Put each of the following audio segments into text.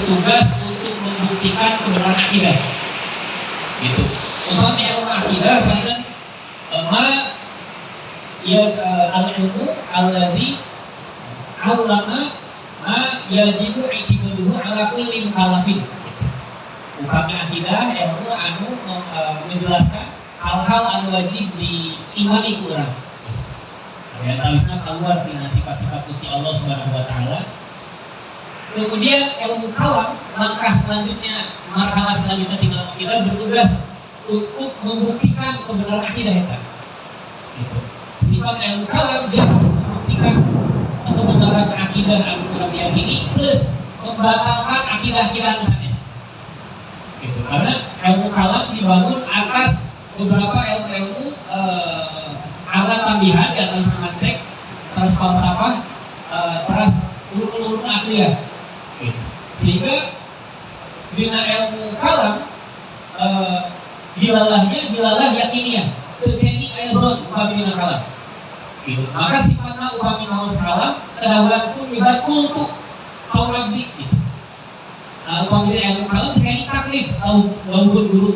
bertugas untuk membuktikan kebenaran akidah. Gitu. Umpamanya ilmu akidah, bahkan al-ilmu alladzi 'allama ma yajibu i'tiqaduhu ala kulli mukallafin. Umpamanya akidah ilmu anu menjelaskan hal-hal anu wajib diimani ku urang. Ya, talisna keluar dina sifat-sifat Gusti Allah Subhanahu wa taala. Kemudian ilmu kalam, langkah selanjutnya, marhalah selanjutnya tinggal kita bertugas untuk membuktikan kebenaran akidah kita. Gitu. Sifat ilmu kalam dia membuktikan kebenaran akidah anu kurang diyakini plus membatalkan akidah-akidah anu sanes. Gitu. Karena ilmu kalam dibangun atas beberapa ilmu alat tambahan di atas mantek, terus falsafah, terus ulun-ulun akliyah. Sehingga bina ilmu kalam bilalah yakiniyah terkini ayat upami bina kalam. Maka sifatnya upami nawas kalam kedahulan pun ibarat kultu saurabdi. Upami bina ilmu kalam terkini taklif walaupun guru.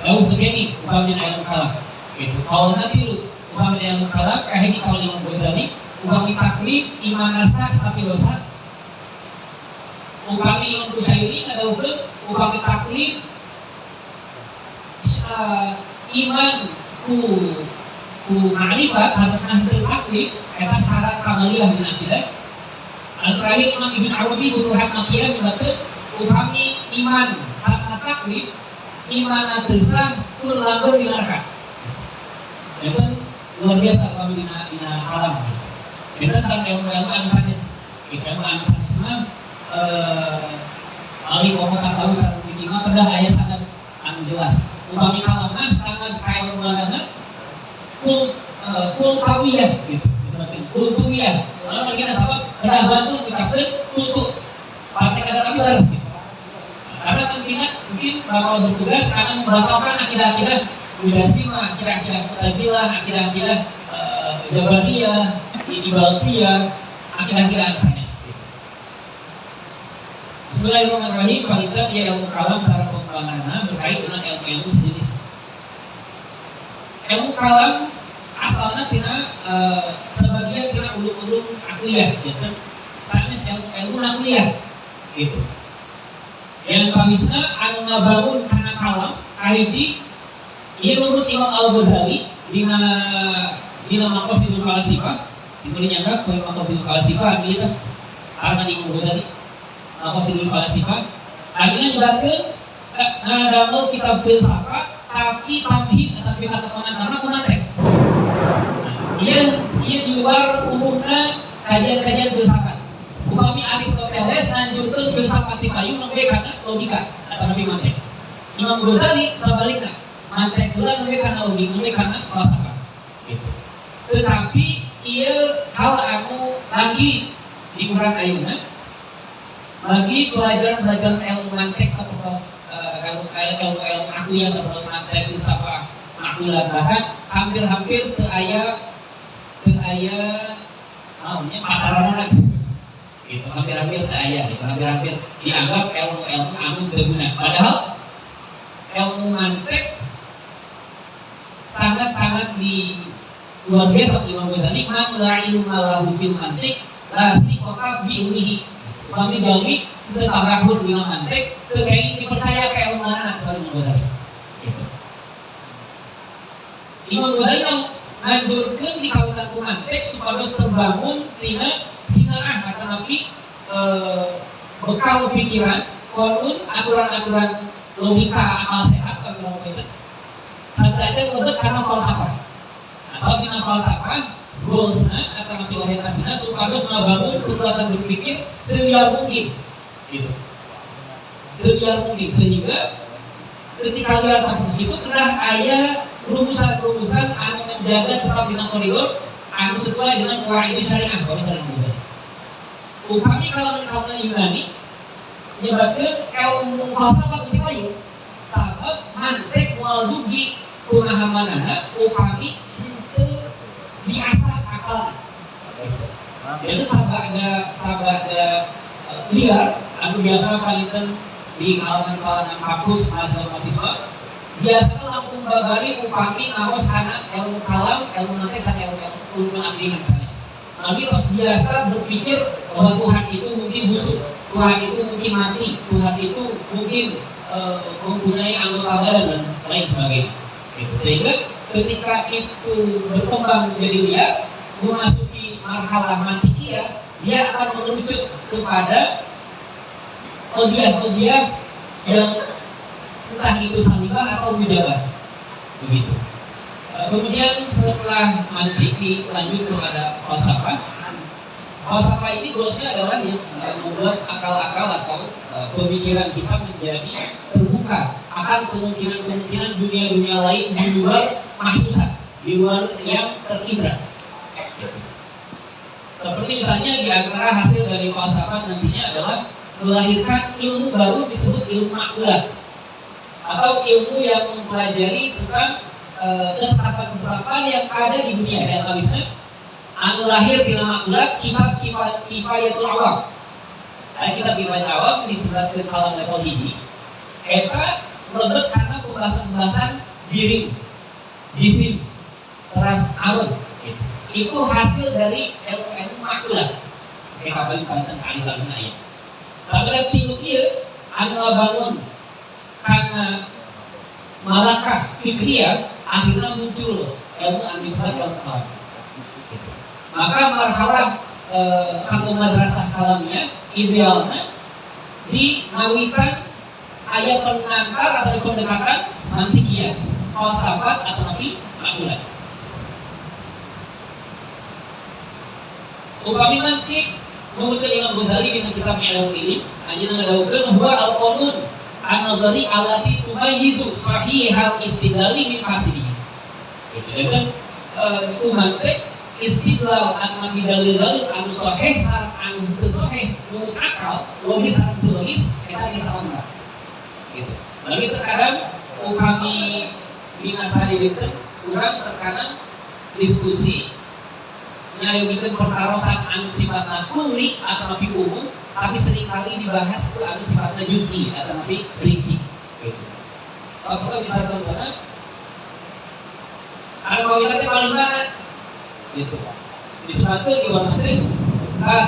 Lalu terkini upami bina ilmu kalam. Kalau nanti lu upami bina ilmu kalam kahini kalau Imam Ghazali upami taklif iman nasah tapi dosa. Upami Imam Kusyairi ngadaukeun upami taklif iman ku ma'rifat harus nahdir taklif eta syarat kamaliyah dina akidah. Anu terakhir Imam Ibnu Arabi Futuhat Makkiyah nyebutkeun upami iman tanpa taklif iman teu tur langgeur di neraka. Eta luar biasa upami dina kalam. Eta sareng ilmu anu sanes. Ilmu anu sanes mah alih ngomong tasawuf sareng fikih mah kedah aya sanad anu jelas. Upami kalamna sanad kae ulangana kul kawiyah gitu. Disebutkeun kul tuwiyah. Lalu kita sabab kedah bantu ngucapkeun kultu. Partai kada kami harus gitu. Karena tentunya mungkin bakal bertugas karena membatalkan akidah-akidah Mujasimah, akidah-akidah Mu'tazilah, akidah-akidah Jabariyah, Ibaltiyah, akidah-akidah anu sanes. Bismillahirrahmanirrahim. Palitan ya ilmu kalam secara pengembangannya berkait dengan ilmu-ilmu sejenis. Ilmu kalam asalnya tina sebagian tina ulum-ulum akliyah, gitu. Sanes ilmu akliyah, gitu. Yang kamisna anu ngabangun kana kalam kahiji ieu menurut Imam Al-Ghazali dina Maqasidul Falasifah, simpel nyandak poe Maqasidul Falasifah gitu. Karena Imam Ghazali Maqasidul Falasifah akhirnya nyebutkeun ngadamel kitab filsafat tapi tambahin tapi katakan karena kumaha Iya di luar umumna kajian-kajian filsafat. Upami Aristoteles lanjutkeun filsafat payu nembe kana logika atau nembe mantek. Imam Ghazali sabalikna, mantek heula nembe kana logika, nembe kana falsafah. Gitu. Tetapi ieu hal anu lagi di urang ayeuna bagi pelajaran ilmu mantek sapertos ilmu akliyah sapertos mantek filsafat maklulah bahkan hampir teu aya naonnya pasaran lagi. Gitu, hampir-hampir teu aya gitu, hampir-hampir dianggap ilmu anu teu guna. Padahal ilmu mantek sangat di luar biasa Imam Ghazali man la ilma lahu fil mantik la thiqata bi ilmihi. Kami jalmi teu tabrahur dina mantek teu kain dipercaya ka ilmu manana sareng Imam Ghazali. Gitu. Imam Ghazali nganjurkeun di kawitan ku mantek supados terbangun tina sinarah atau napi bekal pikiran konun aturan-aturan logika akal sehat atau apa sampai aja untuk karena falsafah. Asal dina falsafah goalsna atau napi orientasina supados ngabangun kekuatan berpikir seliar mungkin gitu. Seliar mungkin sehingga ketika liar sampai situ kedah aya rumusan-rumusan anu menjaga tetap dina koridor anu sesuai dengan qawaid syariah kalau misalnya begitu. Upami kalau kalangan Yunani nyebutkeun ilmu falsafah teh payu sabab mantek moal dugi kumaha manana upami henteu diasah akal. Jadi sabada liar anu biasa palinten di kalangan kampus mahasiswa biasanya langsung babari upami ngawas kana ilmu kalam, ilmu nanti sana ilmu abdihan sana. Tapi terus biasa berpikir bahwa Tuhan itu mungkin busuk, Tuhan itu mungkin mati, Tuhan itu mungkin mempunyai anggota badan dan lain sebagainya. Gitu. Sehingga ketika itu berkembang menjadi liar, memasuki marhalah mantikiyah, dia akan mengerucut kepada qadiyah-qadiyah yang entah itu salibah atau mujabah, begitu. Kemudian setelah mantik dilanjut kepada falsafah. Falsafah ini goalsnya adalah yang membuat akal-akal atau pemikiran kita menjadi terbuka akan kemungkinan-kemungkinan dunia-dunia lain di luar mahsusat, di luar yang terindra. Seperti misalnya di antara hasil dari falsafah nantinya adalah melahirkan ilmu baru disebut ilmu makulat, atau ilmu yang mempelajari tentang ketetapan-ketetapan yang ada di dunia. Dan habisnya anu lahir tina makulat kitab kifayatul awam. Kitab kifayatul awam disebutkan kalam level hiji. Eta lebet karena pembahasan-pembahasan diri, jisim, teras arun. Itu hasil dari ilmu makulat. Kita paling tentang aliran ya. Sampai tilu ieu anu bangun karena malakah fikriyah, akhirnya muncul ilmu administrasi ilmu kalam. Maka marhalah kantor madrasah kalamnya idealnya dinawikan ayat pengantar atau pendekatan mantikiyah, falsafat atau nabi makulat. Upami mantik menurut Imam Ghazali di kitab Ilmu Ilm, anjeunna ngadagukeun bahwa al-qanun an-nadhari allati tumayyizu sahihal istidlali min fasidih. Gitu. Dan itu mantik istidlal an bidalil anu sahih sareng anu teu sahih menurut akal, logis sareng teu logis eta ge sama. Gitu. Lalu terkadang upami binasa di dinten urang terkadang diskusi nyayogikeun pertarosan anu sifatna kulli atau nabi umum, tapi seringkali dibahas ke anu sifatna juz'i atau nabi rinci. Gitu. Apakah bisa contohnya? Anu kawilatnya paling mana? Gitu. Disebutkeun di warna teh,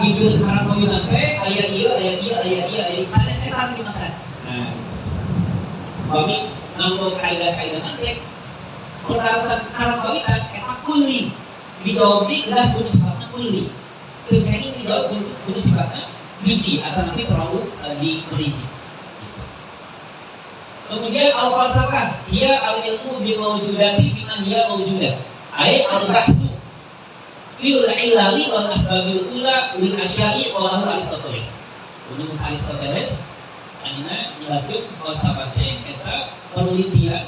gigireun karang kawilan teh aya ieu sanes eta dimaksud. Nah, bami nganggo kaidah-kaidah mantik pertarosan karang kawilan eta kulli. Dijawab di adalah kudu sifatnya kulli. Terkait ini dijawab kudu sifatnya juz'i atau nanti terlalu diperinci. Kemudian al-falsafah, dia al-ilmu bil mawjudati bima hiya mawjudah. Ai al-bahthu fil ilali wal asbabil ula lil asya'i wa lahu Aristoteles. Menurut Aristoteles, anjeunna nyebutkeun falsafah teh eta penelitian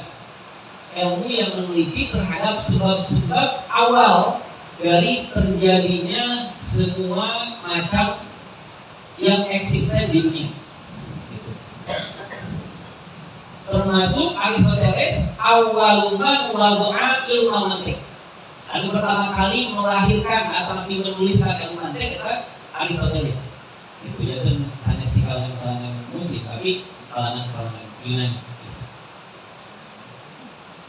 ilmu yang meneliti terhadap sebab-sebab awal dari terjadinya semua macam yang eksisten di dunia. Termasuk Aristoteles awwaluman wada'a ilmu mantik. Anu pertama kali melahirkan atau menuliskan ilmu mantik itu Aristoteles. Itu ya kan sanes di kalangan muslim, tapi kalangan Yunani.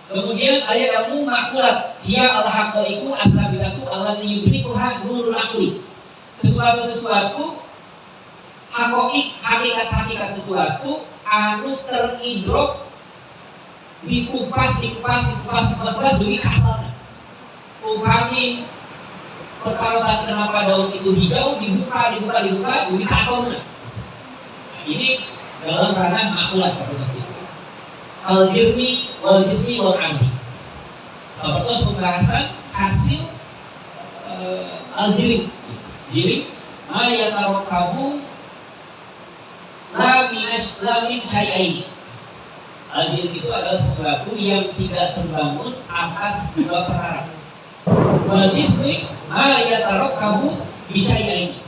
Kemudian ayat ilmu makulat, dia al-haqaiqu at-tabitatu allati yudrikuha nurul aqli. Sesuatu hakikat sesuatu anu teridrok dikupas dugi kasalna. Upami pertarosan kenapa daun itu hijau dibuka dugi ka atomna. Ini dalam ranah makulat seperti itu. Al-jirmi wal jismi wal amri. Seperti pembahasan hasil al-jirim. Jirim ma yatarakabu la min syai'aini. Al-jirim itu adalah sesuatu yang tidak terbangun atas dua perkara. Wal jismi ma yatarakabu bi syai'aini.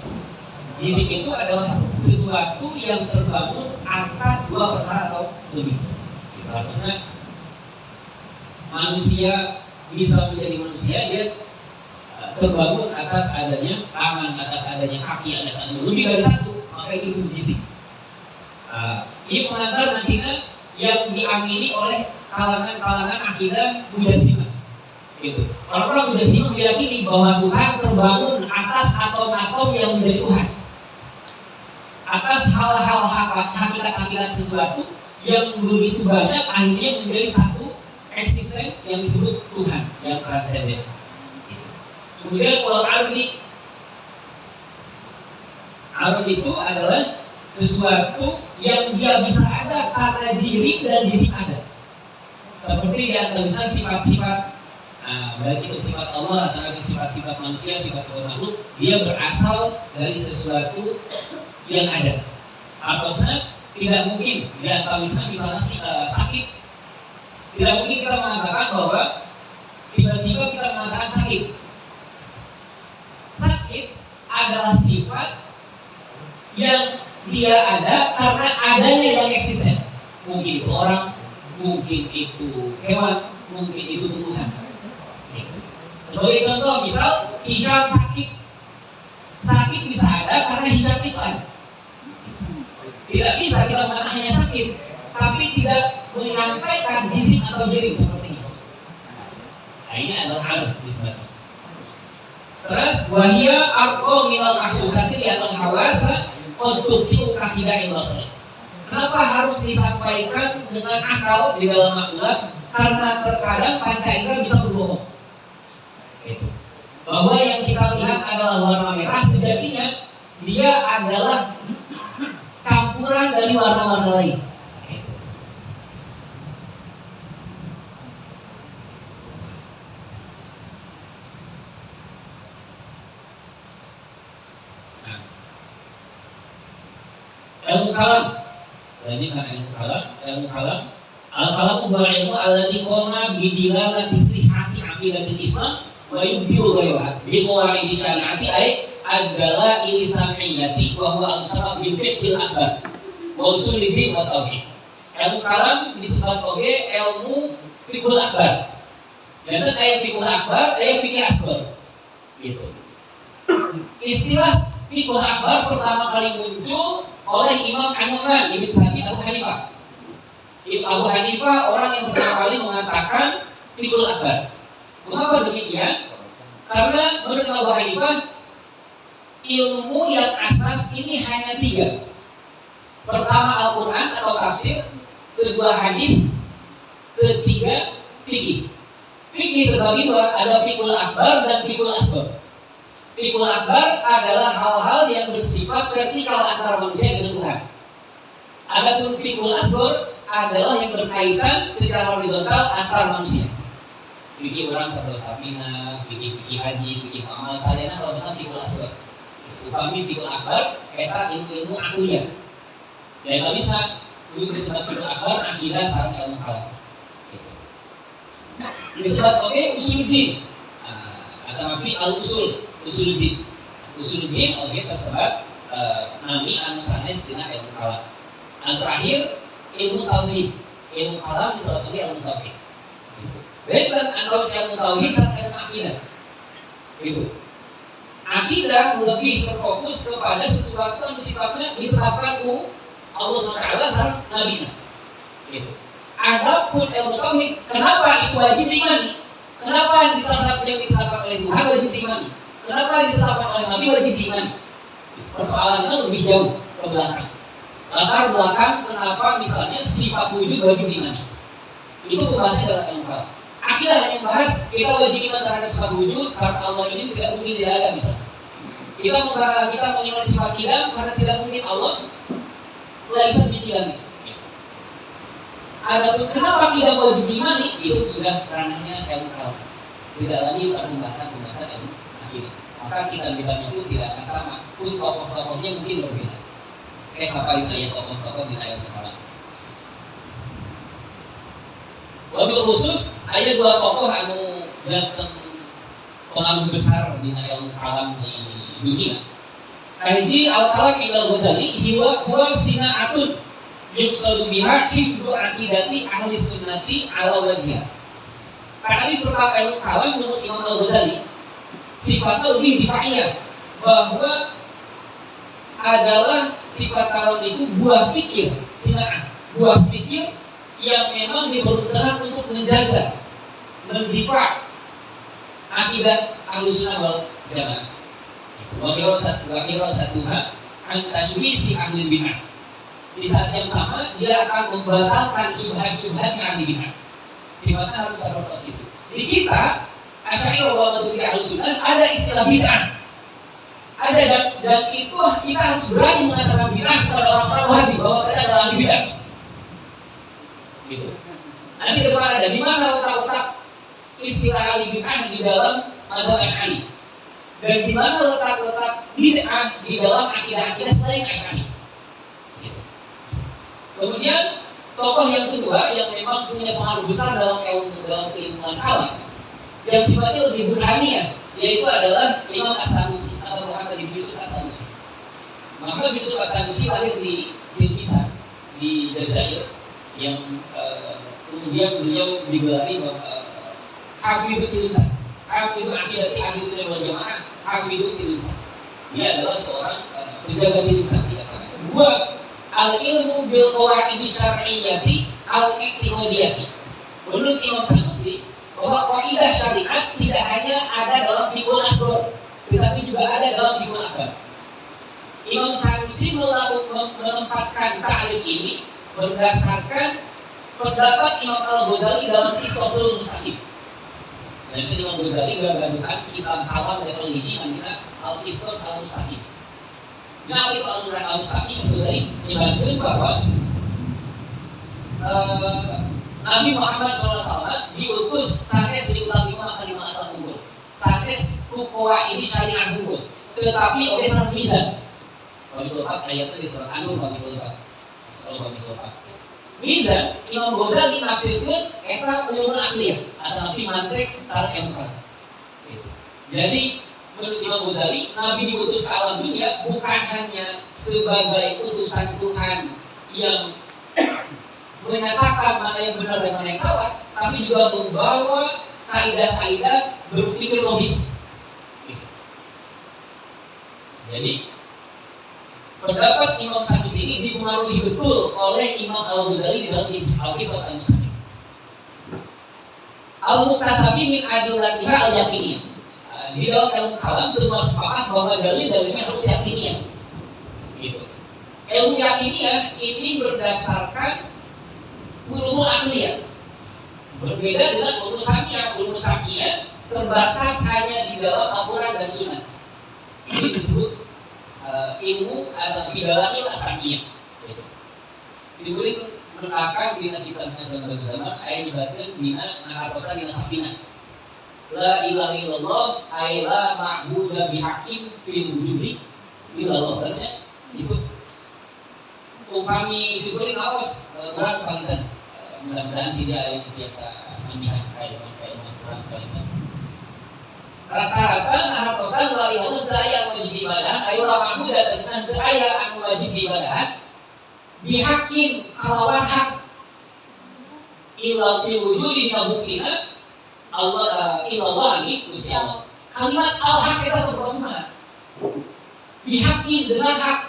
Jisim itu adalah sesuatu yang terbangun atas dua perkara atau lebih. Harusnya manusia bisa menjadi manusia, dia terbangun atas adanya tangan, atas adanya kaki, atas adanya lebih dari satu, maka itu disebut jisim. Ini pengantar nantinya yang diamini oleh kalangan akidah Mujasimah. Gitu. Orang-orang Mujasimah meyakini bahwa Tuhan terbangun atas atom-atom yang menjadi Tuhan, atas hal-hal hakikat-hakikat sesuatu yang begitu banyak akhirnya menjadi satu eksisten yang disebut Tuhan yang transenden. Kemudian kalau arud itu adalah sesuatu yang dia bisa ada karena jirim dan jisim ada. Seperti di antara misalnya sifat-sifat, baik itu sifat Allah atau sifat-sifat manusia, sifat-sifat makhluk, dia berasal dari sesuatu yang ada. Artinya tidak mungkin di antara misalnya sakit, tidak mungkin kita mengatakan bahwa tiba-tiba kita mengatakan sakit. Sakit adalah sifat yang dia ada karena adanya yang eksisten. Mungkin itu orang, mungkin itu hewan, mungkin itu tumbuhan. Sebagai contoh, misal Hisham sakit. Sakit bisa ada karena Hisham itu ada. Tidak bisa kita mengatakan hanya sakit, tapi tidak menyampaikan jisim atau jirim seperti itu. Nah, ini adalah aruf disebutkan. Terus wahia arqo minal mahsusati li'anal hawasa qad tukhti'u kahida'il basar. Kenapa harus disampaikan dengan akal di dalam maklumat? Karena terkadang panca indera bisa berbohong. Itu. Bahwa yang kita lihat adalah warna merah, sejatinya dia adalah campuran dari warna-warna lain. Ilmu kalam, berarti karena ilmu kalam, al-kalam huwa ilmu alladhi qama bidilalati sihhati aqidatil Islam wa yubdilu ghayraha bi qawaid syari'ati ay adalah ilisamiyati wa huwa al-sabab bil fiqhil akbar wa usulid din wa tauhid. Ilmu kalam disebut sebagai ilmu fiqhul akbar. Dan ayat fiqhul akbar, ayat fikih asbar. Gitu. Istilah fiqhul akbar pertama kali muncul oleh Imam An-Nu'man Ibn Thabit Abu Hanifah. Abu Hanifah orang yang pertama kali mengatakan fiqhul akbar. Mengapa demikian? Karena menurut Abu Hanifah ilmu yang asas ini hanya 3. Pertama Al-Quran atau tafsir, kedua hadis, ketiga fikih. Fikih terbagi 2, ada fiqhul akbar dan fiqhul asghar. Fiqhul akbar adalah hal-hal yang bersifat vertikal antara manusia dengan Tuhan. Adapun fiqhul asghar adalah yang berkaitan secara horizontal antar manusia. Fikih orang sabda safina, fikih haji, fikih amal salihah, kalau dengan fiqhul asghar. Upami fiqhul akbar eta ilmu akliyah. Ya nggak bisa dulu disebut fiqhul akbar akidah sareng ilmu kalam. Disebut usuluddin. Atau al-usul. Usuluddin tersebat nami anu sanes tina ilmu kalam. Yang terakhir ilmu tauhid. Ilmu kalam disebut ilmu tauhid. Beda antara ilmu tauhid dan ilmu akidah. Gitu. Akidah lebih terfokus kepada sesuatu yang sifatnya ditetapkan Allah SWT dan Nabi-Nya. Gitu. Adapun ilmu tauhid, kenapa itu wajib diimani? Kenapa yang ditetapkan oleh Tuhan wajib diimani? Kenapa yang ditetapkan oleh Nabi wajib diimani? Persoalannya lebih jauh ke belakang. Latar belakang kenapa misalnya sifat wujud wajib diimani. Itu pembahasan dalam ilmu kalam. Akidah hanya membahas kita wajib iman terhadap sifat wujud karena Allah ini tidak mungkin tidak ada misalnya. Kita mengimani sifat qidam karena tidak mungkin Allah laisa biqidam. Adapun kenapa qidam wajib diimani itu sudah ranahnya ilmu kalam. Tidak lagi pembahasan ilmu akidah. Maka kitab-kitabnya pun tidak akan sama. Pun tokoh-tokohnya mungkin berbeda. Kayak apa itu ayat tokoh-tokoh di ayat kalam. Wabil khusus ada 2 tokoh anu datang pengaruh besar di ilmu kalam di dunia. Kaji al-kalam indal Ghazali huwa sina'atun yuqsadu biha hifdzu aqidati ahli sunnati ala wajhiha. Ta'rif tentang ilmu kalam menurut Imam Al-Ghazali sifatnya lebih difaiyah, bahwa adalah sifat kalam itu buah pikir, sina'ah, buah pikir yang memang diperuntukkan untuk menjaga, mendifa akidah Ahlussunnah wal Jamaah. Wa khirasatuha an tashwisi ahli bid'ah. Di saat yang sama dia akan membatalkan syubhat-syubhatnya ahli bid'ah. Sifatnya harus seperti itu. Di kita Asy'ariyah wal Maturidiyah Ahlussunnah ada istilah bid'ah. Ada dan itu kita harus berani mengatakan bid'ah kepada orang-orang Wahabi bahwa mereka adalah ahli bid'ah. Gitu. Nanti ke depan ada di mana letak-letak istilah ahli bid'ah di dalam mazhab Asy'ari. Dan di mana letak-letak bid'ah di dalam akidah-akidah selain Asy'ari. Gitu. Kemudian tokoh yang kedua yang memang punya pengaruh besar dalam keilmuan kalam yang sifatnya lebih burhaniyah, yaitu adalah Imam As-Sanusi atau Muhammad bin Yusuf As-Sanusi. Muhammad bin Yusuf As-Sanusi lahir di Tilmisan di Jazair, yang kemudian beliau digelari Hafidhut Tilmisan, Hafidhut Aqidati Ahlussunnah wal Jamaah, Hafidhut Tilmisan. Dia adalah seorang penjaga Tilmisan. Dua, al-ilmu bil qawaidi syar'iyyati al-i'tiqadiyati. Menurut Imam Sanusi, bahwa kaidah syariat tidak hanya ada dalam fiqhul asghar, tetapi juga ada dalam fiqhul akbar. Imam Sanusi menempatkan ta'rif ini berdasarkan pendapat Imam Al-Ghazali dalam Qissatul Mustaqim. Dan itu Imam Ghazali gadukan kitab kalam level hiji namanya Al-Qissas Al-Mustaqim. Nah, Al-Qissas Al-Mustaqim Imam Ghazali menyebutkan bahwa Nabi Muhammad SAW diutus sanes di ulang lima maka lima asal unggul, sanes kukoa ini syariah unggul, tetapi oleh sang mizan. Bagi topat ayatnya di surat An-Nur bagi topat, soal bagi topat. Mizan Imam Ghazali nafsirkan eta ulumul akliyah atau nabi mantek syarat yang bukan. Jadi menurut Imam Ghazali, Nabi diutus ke alam dunia bukan hanya sebagai utusan Tuhan yang menyatakan mana yang benar dan mana yang salah, tapi juga membawa kaidah-kaidah berpikir logis. Jadi pendapat Imam Sanusi ini dipengaruhi betul oleh Imam Al-Ghazali di dalam Al-Qissas Al-Mustaqim. Al-Muqtasabi min adillatiha al-yaqiniyah. Di dalam ilmu kalam semua sepakat bahwa dalil-dalilnya harus yakiniyah. Gitu. Ilmu yakiniyah ini berdasarkan ulumul akliyah. Berbeda dengan ulumul samiyah. Ulumul samiyah terbatas hanya di dalam Al-Quran dan Sunnah. Ini disebut ilmu atau bidalahil asamiyah. Disebut menerangkan bina kitab Nasional Zaman ayat dibatin bina nahartosa dina safina. La ilaha illallah ay la ma'buda bihaqqin fil wujudi illallah. Terusnya gitu. Upami sikuring awas kurang panggilan. Mudah-mudahan tidak yang biasa mandihan kayak kurang panggilan. Rata-rata nahartosan la ilaha illallah yang wajib ibadah ayo la ma'buda terkesan teu aya anu wajib ibadah bihaqqin kalawan hak illa fil wujudi dina buktina Allah illallah lagi Gusti Allah. Kalimat al-haq eta sebenarnya bihaqqin dengan hak.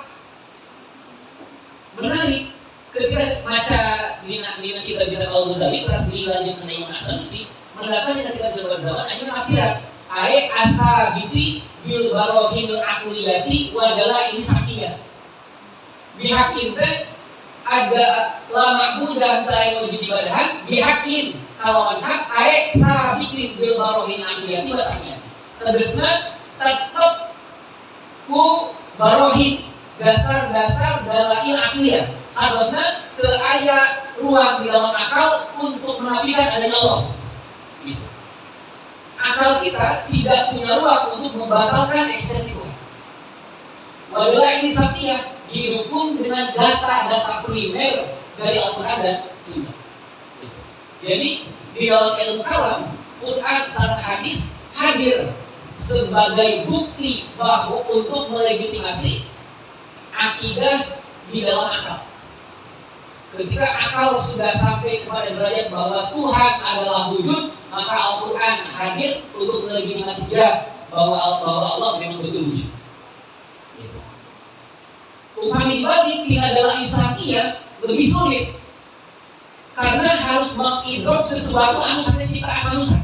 Menarik ketika baca dina kitab-kitab Al-Ghazali terus dilanjutkan ke Imam As-Sanusi mendatangkan dina kitab zaman ayeuna nafsirat ayat at-tabiti bil barohinil aqliyati wa dalail samiyah. Bihaqqin teh ada la ma'budah ta'ala wajib ibadahan bihaqqin kalawan hak ayat tabitin bil barohinil aqliyati wa samiyah. Tegasna tetep ku barohin dasar-dasar dalail aqliyah. Harusnya teu aya ruang di dalam akal untuk menafikan adanya Allah. Gitu. Akal kita tidak punya ruang untuk membatalkan eksistensi Tuhan. Wadala ini samiyah didukung dengan data-data primer dari Al-Quran dan Sunnah. Jadi di dalam ilmu kalam, Quran dan hadis hadir sebagai bukti bahwa untuk melegitimasi akidah di dalam akal. Ketika akal sudah sampai kepada derajat bahwa Tuhan adalah wujud, maka Al-Quran hadir untuk melegitimasi bahwa Allah memang betul wujud. Gitu. Upami dibalik tidak adalah Islamiyah lebih sulit karena harus mengidrok sesuatu anu sampai ciptaan manusia.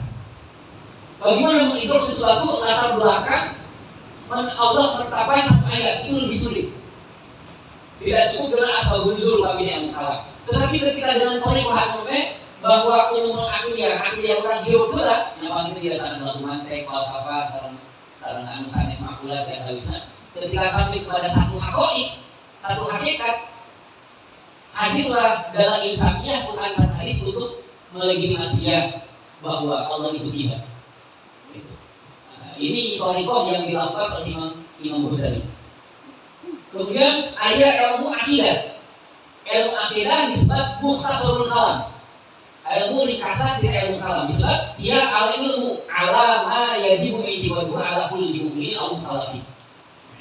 Bagaimana mengidrok sesuatu latar belakang Allah menetapkan satu ayat itu lebih sulit. Tidak cukup dengan asbabun nuzul kami yang kalah. Tetapi ketika dengan thariqah hanome bahwa ulumul aqliyah orang hirup heula, yang itu tidak sareng lakukan teh falsafah sareng anu sanes makulat dan halusna. Ketika sampai kepada satu hakikat, hadirlah dalam ilsafnya Quran dan hadis untuk melegitimasi bahwa Allah itu tidak. Ini thariqah yang dilakukan oleh Imam Ghazali. Kemudian ayat ilmu akidah. Ilmu akidah disebut mukhtasarul kalam. Ilmu ringkasan dari ilmu kalam disebut dia al-ilmu ala ma yajibu i'tibaduhu ala kulli mu'minin aw mukallafin.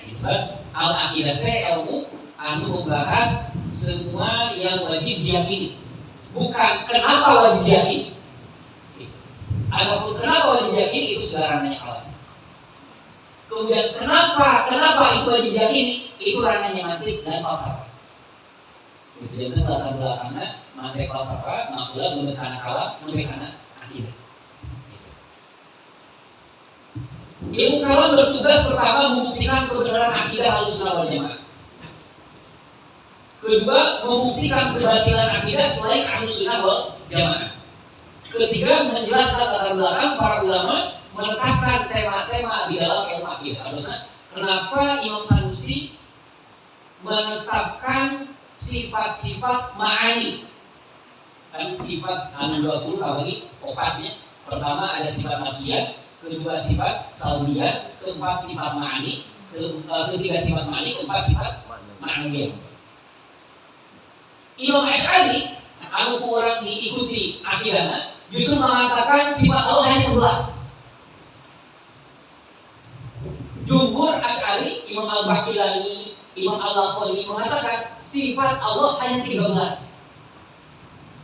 Disebut al-akidah teh ilmu anu membahas semua yang wajib diyakini. Bukan kenapa wajib diyakini. Adapun kenapa wajib diyakini itu sudah ranahnya kalam. Kemudian kenapa itu wajib diyakini itu ranahnya mantik dan falsafah. Itu jadi latar belakangnya mantik falsafah, makulah lebih karena kalam, lebih karena akidah. Ilmu kalam bertugas pertama membuktikan kebenaran akidah Ahlussunnah wal Jamaah. Kedua, membuktikan kebatilan akidah selain Ahlussunnah wal Jamaah. Ketiga, menjelaskan latar belakang para ulama menetapkan tema-tema di dalam ilmu akidah. Kenapa Imam Sanusi menetapkan sifat-sifat ma'ani? Kan sifat anu 20 bagi opatnya. Pertama ada sifat nafsiyah, kedua sifat salbiyah, keempat sifat ma'ani, ketiga sifat ma'ani, keempat sifat ma'aniyah. Imam Asy'ari anu orang diikuti akidahnya justru mengatakan sifat Allah hanya 11. Jumhur Asy'ari, Imam Al-Baqilani, Imam Al-Laqani mengatakan sifat Allah hanya 13.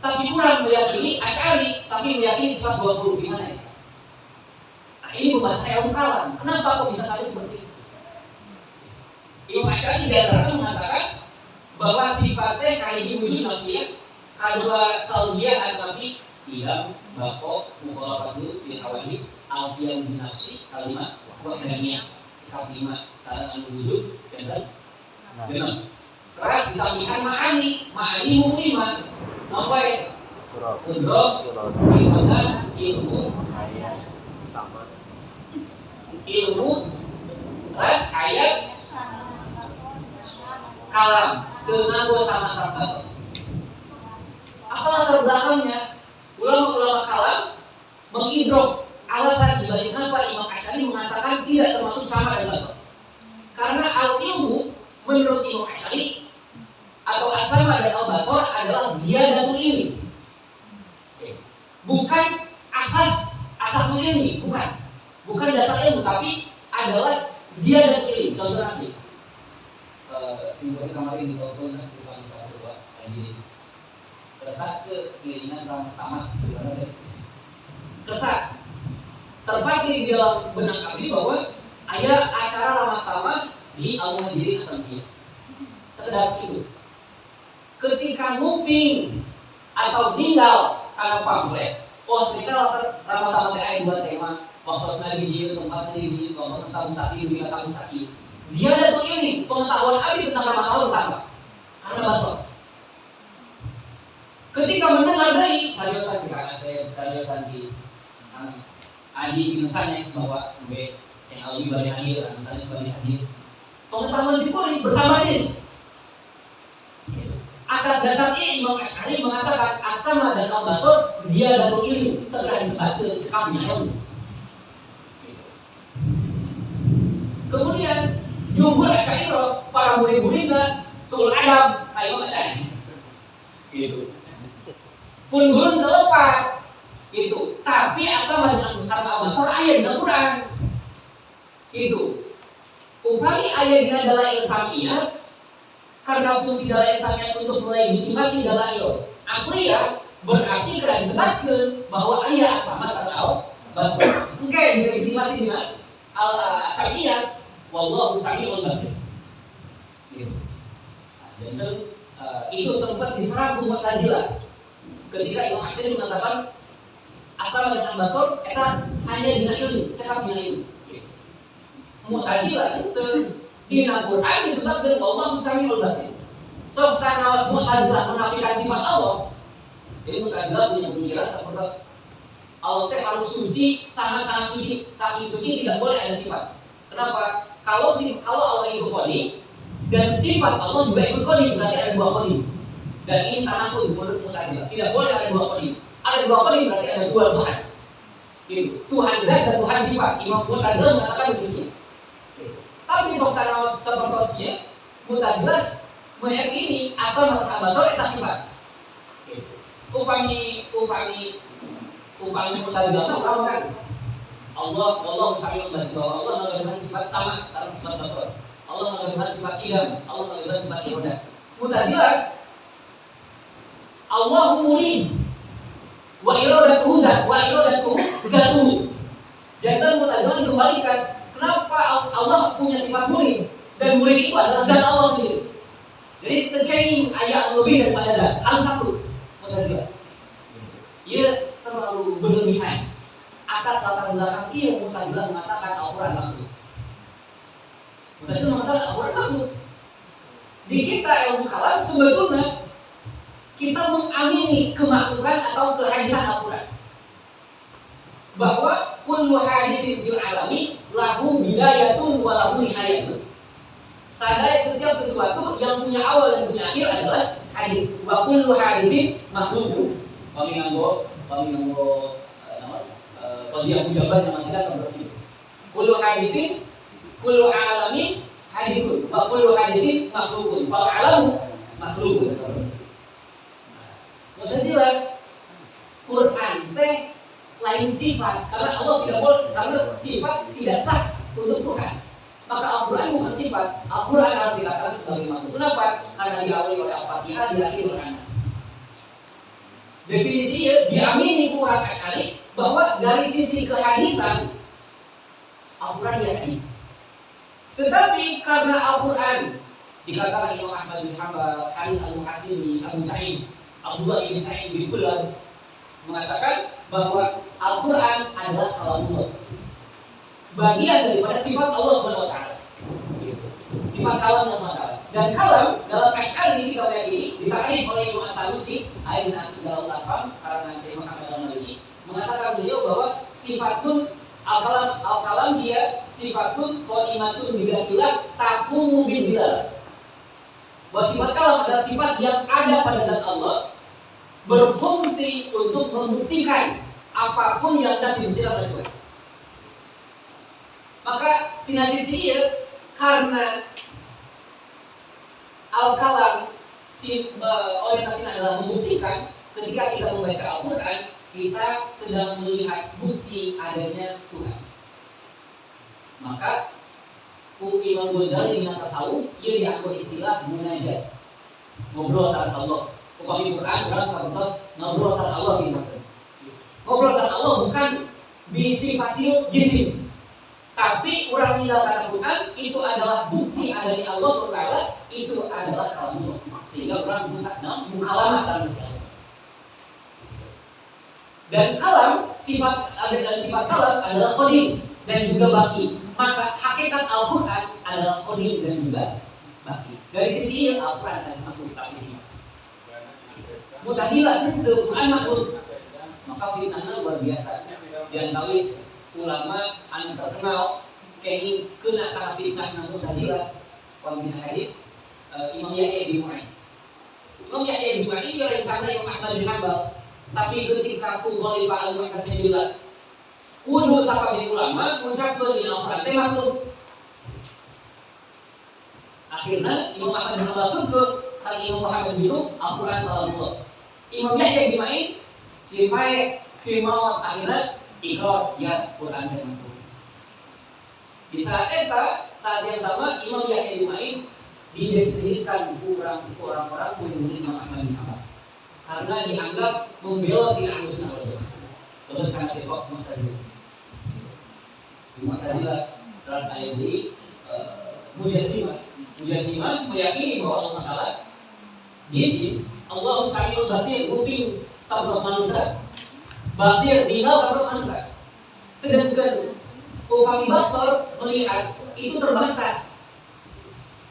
Tapi orang meyakini Asy'ari, tapi meyakini sifat 20. Gimana itu? Nah, ini pembahasan ilmu kalam. Kenapa kok bisa sampai seperti itu? Imam Asy'ari diantaranya mengatakan bahwa sifatnya kahiji wujud nafsiyah, kedua salbiyah tapi tidak bako mukhalafatu bil hawadis al-qiyam bi nafsi kalimat wahdaniyah. Cakap 5 sarang wujud dan benar. Terus ditambahan ma'ani mukmimah. Apa ya? Kudroh, ibadah, ilmu, terus ayat, kalam, dengan sama-sama. Apa latar belakangnya? Ulama-ulama kalam mengidrok alasan dibalik kenapa Imam Asy'ari mengatakan tidak termasuk sama dan basar. Karena al-ilmu menurut Imam Asy'ari atau as-sama dan al-basar adalah ziyadatul ilmi. Bukan asasul ilmi, bukan dasar ilmu, tapi adalah ziyadatul ilmi. Contoh nanti simpulnya kemarin di telepon bukan satu dua lagi. Kesat ke kelilingan ramah tamat di sana deh. Kesat terpatri di dalam benak abdi bahwa ada acara ramah tamah di Al-Muhajirin Aslamiyah. Sekedar itu. Ketika nguping atau tinggal karena pamflet, ternyata ramah tamah ada dua tema. Waktu lagi di tempatnya di waktu tabu sakit di tabu sakit. Ziyadatul ilmi, pengetahuan abdi tentang ramah tamah bertambah. Karena basar. Ketika mendengar dari Saryosan karena saya Saryosan di Adi misalnya bahwa yang lebih banyak hadir, misalnya sebagai hadir. Pengetahuan Zikuri bertambah ini. Atas dasar ini Imam Asy'ari mengatakan as-sama dan al-basar ziyadatul ilmi, terkait sebagai cekapnya ilmu. Kemudian jumhur Asy'ari para murid-muridnya sul adab Imam Asy'ari. Gitu. Pun belum terlepas itu, tapi asal dengan sama al-basar ayat dalam Quran. Itu. Upami ayat di dalam ilsafiyah karena fungsi dalam ilsafiyah untuk melegitimasi dalail aqliyah berarti kena disebutkan bahwa ayat sama al-basar. Oke, dilegitimasi dengan al-ilsafiyah wallahu samiul basir. Gitu. Dan itu sempat diserang Mu'tazilah ketika Imam Asy'ari mengatakan asal dan al-basar eta hanya dina ilmu, cekap dina ilmu. Mu'tazilah itu dina Quran disebutkan Allahu Samiul Basir. So sanaos Mu'tazilah menafikan sifat Allah. Jadi Mu'tazilah punya pemikiran seperti Allah teh harus suci, sangat-sangat suci, saking suci tidak boleh ada sifat. Kenapa? Kalau Allah itu qadim dan sifat Allah juga ikut qadim, berarti ada dua qadim. Dan ini tanakul menurut Mu'tazilah. Tidak boleh ada dua qadim. Ada dua qadim berarti ada dua Tuhan. Itu Tuhan dan Tuhan sifat. Imam Mu'tazilah mengatakan demikian. Tapi secara sepertinya Mu'tazilah meyakini asal masuk al-basar eta sifat. Upami Mu'tazilah orang kan Allah Samiul Basir, Allah menggunakan sifat sama sifat basar. Allah menggunakan sifat qiyam, Allah menggunakan sifat irodah. Mu'tazilah Allahu murid wa iradatuhu gatuhu. Jangan Mu'tazilah dikembalikan. Kenapa Allah punya sifat murid dan murid itu adalah zat Allah sendiri. Jadi terkait ayat lebih daripada zat, harus satu. Mu'tazilah ia terlalu berlebihan. Atas latar belakang ia Mu'tazilah mengatakan Al-Quran makhluk. Mu'tazilah mengatakan Al-Quran makhluk. Di kita ilmu kalam sebetulnya kita mengamini kemakhlukan atau kehadisan Al-Quran. Bahwa kullu hadithin fil alami lahu bidayatun wa lahu nihayatun. Sadaya setiap sesuatu yang punya awal dan punya akhir adalah hadits. Wa kullu hadithin makhluk. Kami nganggo kalau dia ucapan yang kita seperti itu. Kullu hadithin, kullu alamin hadithun, wa kullu hadithin makhlukun. Fal alamu makhlukun. Mu'tazilah Quran teh lain sifat karena Allah tidak boleh, karena sifat tidak sah untuk Tuhan. Maka Al-Quran bukan sifat, Al-Quran harus dikatakan sebagai makhluk. Kenapa? Karena diawali oleh Al-Fatihah, diakhiri oleh An-Nas. Definisinya diamini Quran Asy'ari bahwa dari sisi kehadisan Al-Quran diyakini. Tetapi karena Al-Quran dikatakan Imam Ahmad bin Hanbal, Haris Al-Muhasini, Abu Sa'id, Abdullah bin Sa'id bin Kullab mengatakan bahwa Al-Quran adalah kalamullah, bagian daripada sifat Allah SWT. Sifat kalam Allah SWT. Dan kalam dalam Asy'ari kita meyakini ditakrif oleh Imam As-Sanusi ayat Aqidahul Afham karena Syekh Muhammad Al-Maliki mengatakan beliau bahwa sifatun al-kalam dia sifatun qaimatun bidzatilah taqumu bidillah. Bahwa sifat kalam adalah sifat yang ada pada zat Allah, berfungsi untuk membuktikan apapun yang hendak dibuktikan oleh Tuhan. Maka tina sisi karena al-kalam orientasinya adalah membuktikan, ketika kita membaca Al-Quran kita sedang melihat bukti adanya Tuhan. Maka Imam Ghazali dengan tasawuf ia dianggap istilah munajat, ngobrol sama Allah. Upami Quran ngobrol sama Allah gitu maksudnya. Ngobrol sama Allah bukan bisifatil jisim, tapi orang meninggalkan Quran itu adalah bukti adanya Allah SWT, itu adalah kalamullah. Sehingga orang mukalamah sama Allah. Dan kalam sifat kalam adalah qadim dan juga baqi. Maka hakikat Al-Quran adalah qadim dan juga baqi. Dari sisi Al-Quran sangat makhluk tak isi. Mu'tazilah itu Quran makhluk. Maka fitnahnya luar biasa. Dan tawis ulama anu terkenal kenging kena karena fitnah Mu'tazilah wabina hadis Imam Yahya bin Ma'in. Imam Yahya bin Ma'in dia rencana Imam Ahmad bin Hanbal, tapi ketika Khalifah Al-Mu'tazilah kudu sahabat ulama mengucapkan di Al-Quran teh makhluk. Akhirnya Imam Ahmad bin Hanbal ke sang Imam Muhammad bin Al-Quran kalamullah. Imam Yahya bin Ma'in si mau akhirnya ikrar ya Quran teh makhluk. Di saat yang sama Imam Yahya bin Ma'in dideskripsikan orang-orang murid Imam Ahmad bin Hanbal karena dianggap membela tidak Ahlussunnah wal Jamaah. Betul karena tembok Mu'tazilah terus saya di Mujassimah meyakini bahwa Allah Taala Gizi Allah Samiul Basir, kuping sabda manusia, basir tinggal sabda manusia. Sedangkan upami basar melihat itu terbatas.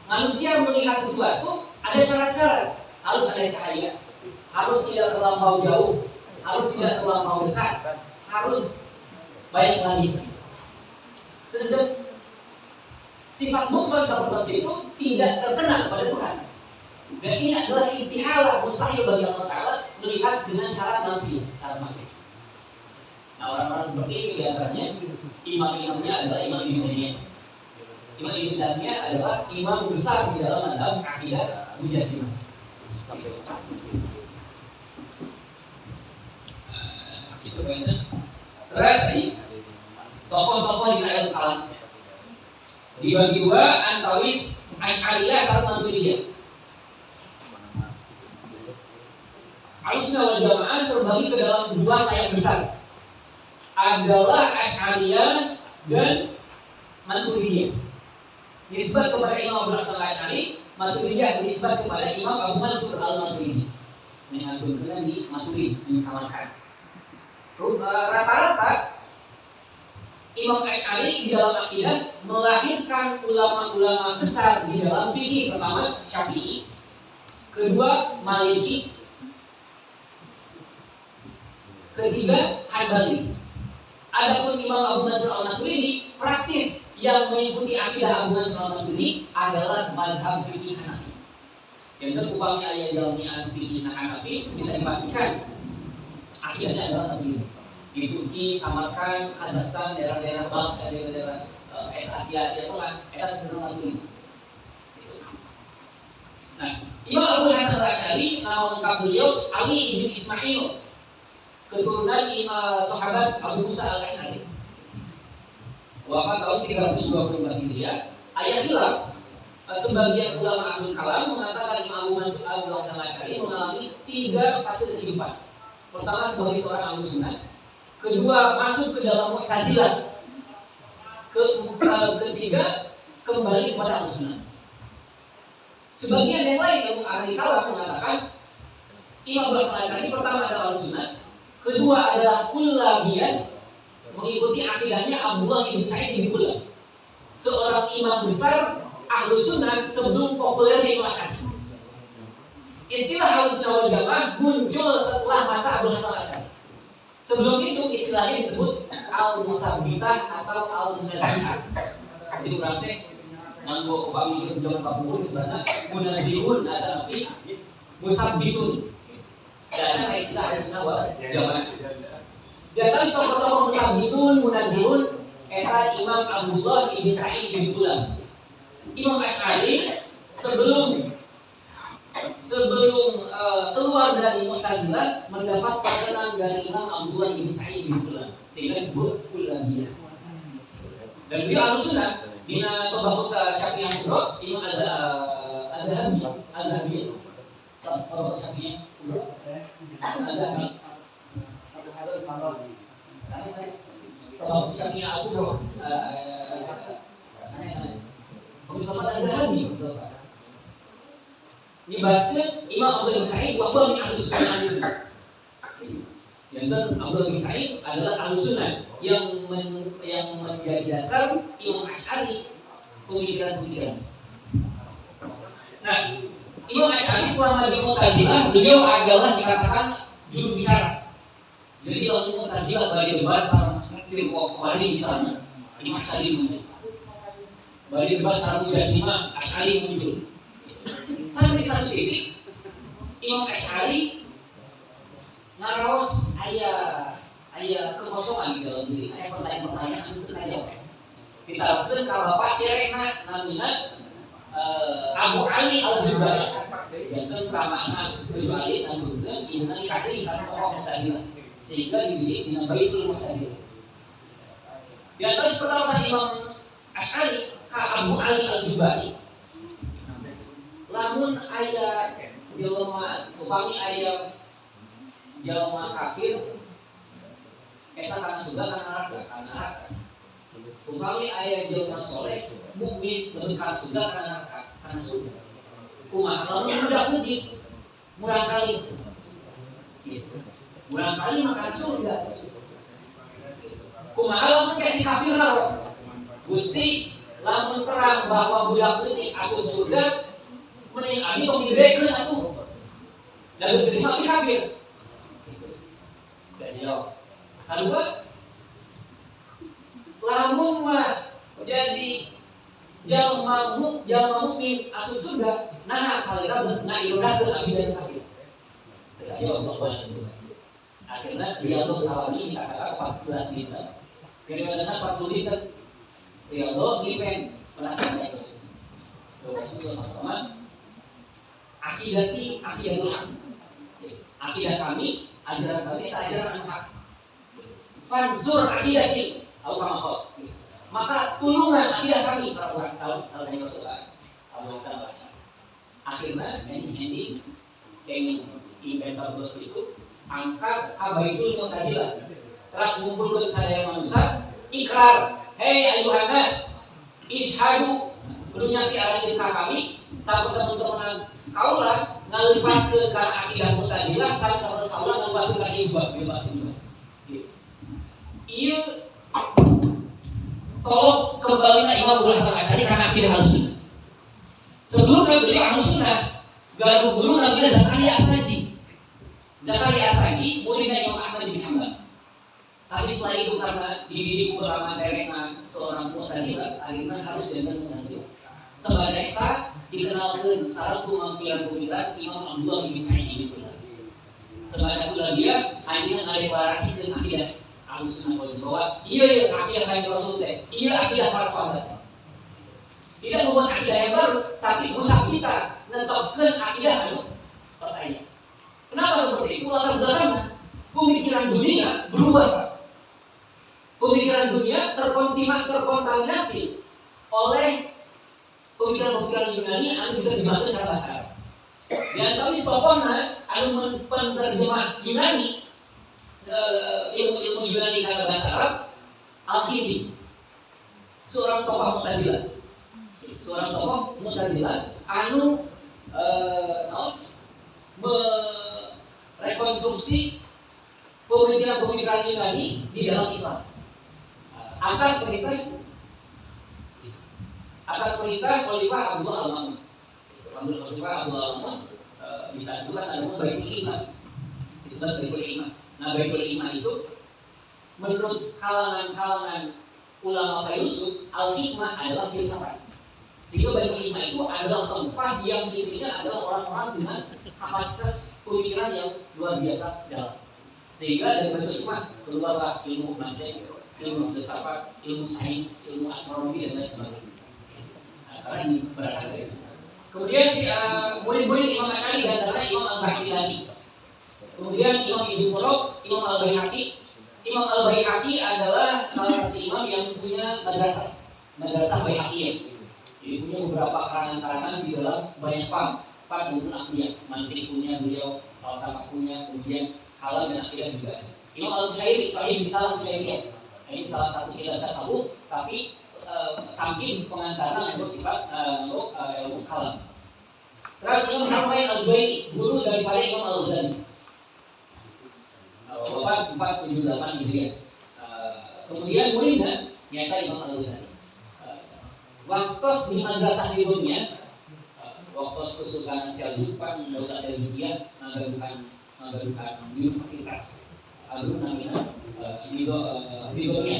Manusia melihat sesuatu ada syarat-syarat, harus ada cahaya, harus tidak terlampau jauh, harus tidak terlampau dekat, harus banyak langit. Sedangkan sifat muksal seperti itu tidak terkena pada Tuhan. Dan ini adalah istihalah, mustahil bagi Allah Ta'ala melihat dengan syarat manusia. Nah, orang-orang seperti ini diantaranya imam-imamnya adalah imam Ibnu Taimiyah. Imam Ibnu Taimiyah adalah imam besar di dalam mazhab akidah Mu'tazilah. Itu banyak. Terus ini tokoh-tokoh di Nahdlatul Kalam dibagi dua, Antawis, Asy'ariyah, sama Maturidiyah. Ahlussunnah wal Jamaah terbagi ke dalam dua sayap besar, adalah Asy'ariyah dan Maturidiyah. Nisbat kepada Imam Abu Hasan Asy'ari, Maturidiyah nisbat kepada Imam Abu Mansur Al-Maturidi. Mengaturkan di Maturidi disamakan. Rata-rata Imam Asy'ari di dalam akidah melahirkan ulama-ulama besar di dalam fikih. Pertama Syafi'i, kedua Maliki, ketiga Hanbali. Adapun Imam Abu Mansur Al-Maturidi praktis yang mengikuti akidah Abu Mansur Al-Maturidi adalah mazhab fikih Hanafi. Yang upamanya ayat dalamnya fikih Hanafi bisa dipastikan akidahnya adalah Maturidi. Di Turki, Samarkand, Kazakhstan, daerah-daerah Balk, daerah-daerah Asia Tenggara, itu sebenarnya Maturidi. Nah, Imam Abu Hasan Asy'ari nama lengkap beliau Ali bin Ismail, keturunan sahabat Abu Musa Al-Asy'ari. Wafat tahun 324 Hijriah. Ayat khilaf. Sebagian ulama Ahlul Kalam mengatakan Imam Abu Mansur Al-Asy'ari mengalami 3 fase kehidupan. Pertama sebagai seorang Ahlus Sunnah, kedua masuk ke dalam Mu'tazilah, ketiga kembali kepada Ahlus Sunnah. Sebagian yang lain yang ahli kalam mengatakan Imam Abu Hasan Asy'ari pertama adalah Ahlus Sunnah, kedua adalah Kullabiyah, mengikuti akidahnya Abdullah bin Sa'id bin Kullab, seorang imam besar Ahlus Sunnah sebelum populernya Imam Syafi'i. Istilah Ahlus Sunnah wal Jamaah muncul setelah masa Abu Hasan Asy'ari. Sebelum itu istilahnya disebut Al-Musabbitah atau Al-Munazzihah. Jadi berarti nganggo upami itu jam 40 sebenarnya Munazzihun atau tapi Musabbitun. Dan istilah Ahlus-Sunnah wal Jamaah. Dan tadi tokoh-tokoh Musabbitun, Munazzihun eta Imam Abdullah bin Sa'id bin Kullab. Imam Asy'ari sebelum keluar dari Mu'tazilah mendapat perkenan dari Imam Abdullah bin Sa'id bin Kullab, sehingga disebut Kullabiyah. Dan beliau Ahlus Sunnah di Tabaqut Syafi'iyah Kubra, Imam Al-Dhahabi Tabaqut Syafi'iyah Kubra, Al-Dhahabi Tabaqut Syafi'iyah Kubra, Al-Dhahabi. Ibaratkan Imam Abdullah bin Sa'id wabah min Ahlus Sunnah. Yang Abdullah bin Sa'id adalah Ahlus Sunnah yang menjadi dasar Imam Asy'ari pemikiran-pemikiran. Nah, Imam Asy'ari selama di Mu'tazilah beliau adalah dikatakan juru bicara. Jadi kalau di Mu'tazilah bagi debat sama firqah Khawarij misalnya, Imam Asy'ari muncul. Bagi debat sama Mu'tazilah, Asy'ari muncul. Sampai di satu titik Imam Asy'ari ngaraos aya kekosongan di dalam diri, aya pertanyaan-pertanyaan itu tajam. Kita haruskan kalau Bapak kira-kira namanya Abu Ali Al-Jubari, jangan ramana Abu Ali nantukeun inna kakri sama tokoh Mu'tazilah, sehingga dididik dengan Baitul Mu'tazilah. Di atas pertanyaan Imam Asy'ari ka Abu Ali Al-Jubari, lamun aya jelema upami aya jelema kafir eta kana surga kana neraka. Upami aya jelema saleh mukmin lebih kana surga kana neraka kana surga. Kumaha lamun budak leutik murang kali. Gitu. Murang kali makan surga. Kumaha lamun kasih kafir harus. Gusti lamun terang bahwa budak leutik asup surga mending abi tong digedekeun atuh. Da geus terima abi kafir. Gitu. Jawab. Kedua, lamun mah jadi jalma mukmin asup surga, nah salira ngairudahkeun abi dan kafir. Ayo bapak itu. Akhirnya Riyadhus Salami dikatakan 14 liter. Kira-kira 40 liter. Riyadhus dipen menangkan itu. Itu sama-sama akidatul haq. Akidah kami, ajaran kami, ajaran hak. Fansur akidati au kama. Maka tulungan akidah kami kalau Rasulullah. Akhirnya ending investor itu angkat Baitul Mu'tazilah. Terus ngumpulkeun sadaya manusia ikrar, hei ayuhan nas, ishadu kudu nyaksian ka kami sabeutna teman kaulah ngaleupaskeun kana akidah Mu'tazilah sareng saula ngaleupaskeun kana ijma bebas ijma. Ieu tolong kembali Imam Abu Hasan Asy'ari kana akidah Ahlussunnah. Sebelumnya beliau Ahlussunnah gaduh guru namanya Zakaria As-Saji. Zakaria As-Saji muridnya Imam Ahmad bin Hanbal. Tapi setelah itu karena dididik ulama terenan seorang Mu'tazilah, akhirnya harus dengan Mu'tazilah. Sebagai eta dikenalkan salah satu pemikiran Imam Abdullah bin Sa'id bin Abdullah. Sebagai ulah dia akhirnya ngadeklarasikeun akidah Ahlussunnah wal Jamaah. Ieu akidah kanjeng Rasul teh, ieu akidah para sahabat. Tidak membuat akidah yang baru, tapi musak kita netepkeun akidah anu percaya. Kenapa seperti itu? Latar belakangnya pemikiran dunia berubah. Pemikiran dunia terkontaminasi oleh pemikiran-pemikiran Yunani anu diterjemahkan ke bahasa Arab. Dan kami stokona anu penerjemah Yunani ilmu Yunani ke bahasa Arab, Al-Khidi, seorang tokoh Mu'tazilah anu merekonstruksi pemikiran Yunani di dalam Islam atas perintah Khalifah Abdullah Al-Ma'mun. Khalifah Abdullah Al-Ma'mun bisa juga adalah Baitul Hikmah. Disebut Baitul Hikmah. Nah, Baitul Hikmah itu menurut kalangan ulama filsuf, Al-Hikmah adalah filsafat. Sehingga Baitul Hikmah itu adalah tempat yang isinya adalah orang-orang dengan kapasitas pemikiran yang luar biasa dalam. Sehingga dari Baitul Hikmah keluarlah ilmu mantik, ilmu filsafat, ilmu sains, ilmu astronomi dan lain sebagainya. Nah, karena ini berangkat dari sana. Kemudian murid-murid Imam Asy'ari dan karena Imam Al-Baqillani. Kemudian Imam Ibnu Farad, Imam Al-Baihaqi. Imam Al-Baihaqi adalah salah satu imam yang punya madrasah Baihaqiyah. Jadi punya beberapa karangan-karangan di dalam banyak fam maupun akidah. Mantik punya beliau, falsafah punya, kemudian halal dan akidah juga ada. Imam Al-Busairi, Sahih Risalah Busairiyah. Ini salah satu kitab tasawuf, tapi tamkin pengantaran yang bersifat ilmu kalam. Terus Imam Haramain Al-Juwaini, guru daripada Imam Al-Ghazali. Wafat 478 Hijriah. Kemudian muridnya nyata Imam Al-Ghazali. Waktu di madrasah di dunia, waktu kesukaan Seljukan, Daulah Seljukiyah mengadukan universitas agung namanya di dunia.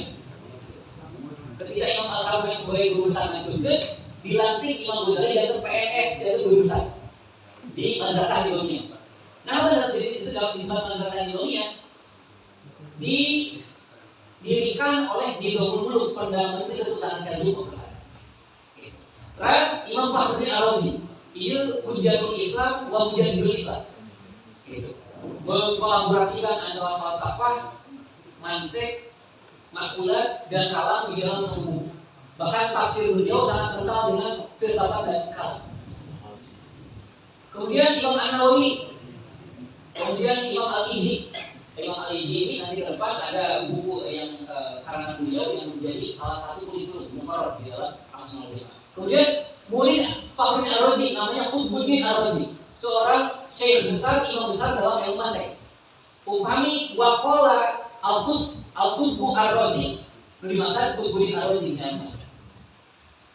Ketika Imam Al-Haramain sebagai guru besar Najduddin, dilantik Imam Ghazali dari PNS dari guru besar di madrasah di dunia. Nah, disebut madrasah di dunia didirikan oleh Nizamul Muluk, Perdana Menteri Kesultanan Seljuk. Terus Imam Fakhruddin Ar-Razi, ia Hujatul Islam wa Mujahidul Islam. Gitu. Mengkolaborasikan antara falsafah, mantik, makulat dan kalam di dalam satu buku. Bahkan tafsir beliau sangat kental dengan filsafat dan kalam. Kemudian Imam An-Nawawi, kemudian Imam Al-Iji. Imam Al-Iji ini nanti ke depan ada buku yang karangan beliau yang menjadi salah satu kurikulum muqarrar di dalam Ahlussunnah wal Jamaah. Kemudian murid Fakhruddin Ar-Razi namanya Qutbuddin Ar-Razi, seorang syekh besar, imam besar dalam ilmu mantek. Upami waqala al-Qutbu ar-Razi, dimaksud Qutbuddin ar-Razi namanya.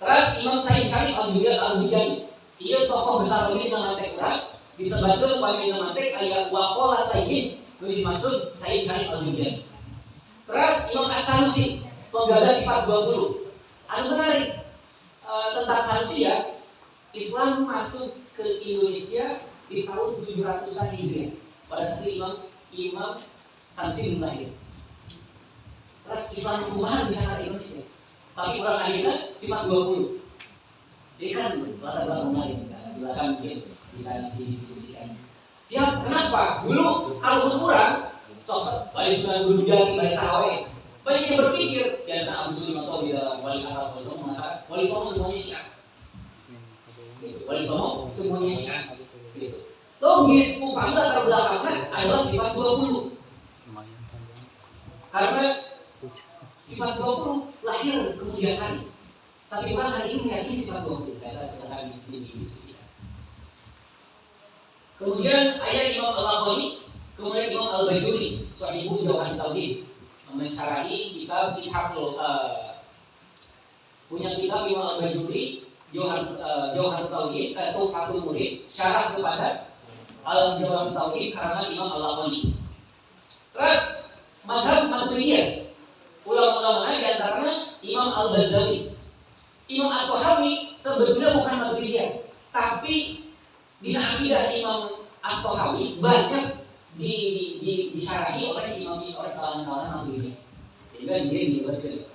Terus Imam Said Syarif al-Hujani, ia tokoh besar ini dalam mantek Quran, disebutkan upami dalam mantek ayat waqala Sayyid, dimaksud Said Syarif al-Hujani. Terus Imam As-Sanusi, penggagas sifat 20. Anu menarik tentang Sanusi ya, Islam masuk ke Indonesia di tahun 700-an Hijriah. Pada saat itu Imam Sanusi belum lahir. Terus Islam kumaha di sana Indonesia. Tapi orang akhirnya sifat 20. Jadi kan latar belakang lain. Silakan mungkin bisa didiskusikan. Siap, kenapa? Dulu kalau berkurang, banyak sudah berujang, banyak sahabat. Banyak yang berpikir, ya Abu Sulaiman atau di dalam Wali Asal Wali Songo mengatakan, Wali Songo semuanya Syiah. Wali Songo semuanya Syiah. Logis, upaya latar belakangnya adalah sifat 20. Karena sifat 20 lahir kemudian hari. Tapi orang hari ini meyakini sifat 20. Kata silakan didiskusikan. Kemudian ayat Imam Al-Ghazali, kemudian Imam Al-Bajuri, Sahibu Jawhar Tauhid, mensyarahi kitab Ihful punya kitab Imam Al-Bajuri, Jawhar Tauhid, Tuhfatul Murid, syarah kepada Al-Jawhar Tauhid karangan Imam Al-Ghazali. Terus mazhab Maturidiyah, ulama-ulama di antaranya Imam Al-Ghazali. Imam At-Tahawi sebetulnya bukan Maturidiyah, tapi di akidah Imam At-Tahawi banyak disyarahi oleh kalangan-kalangan Maturidiyah. Sehingga dia dibuatkan.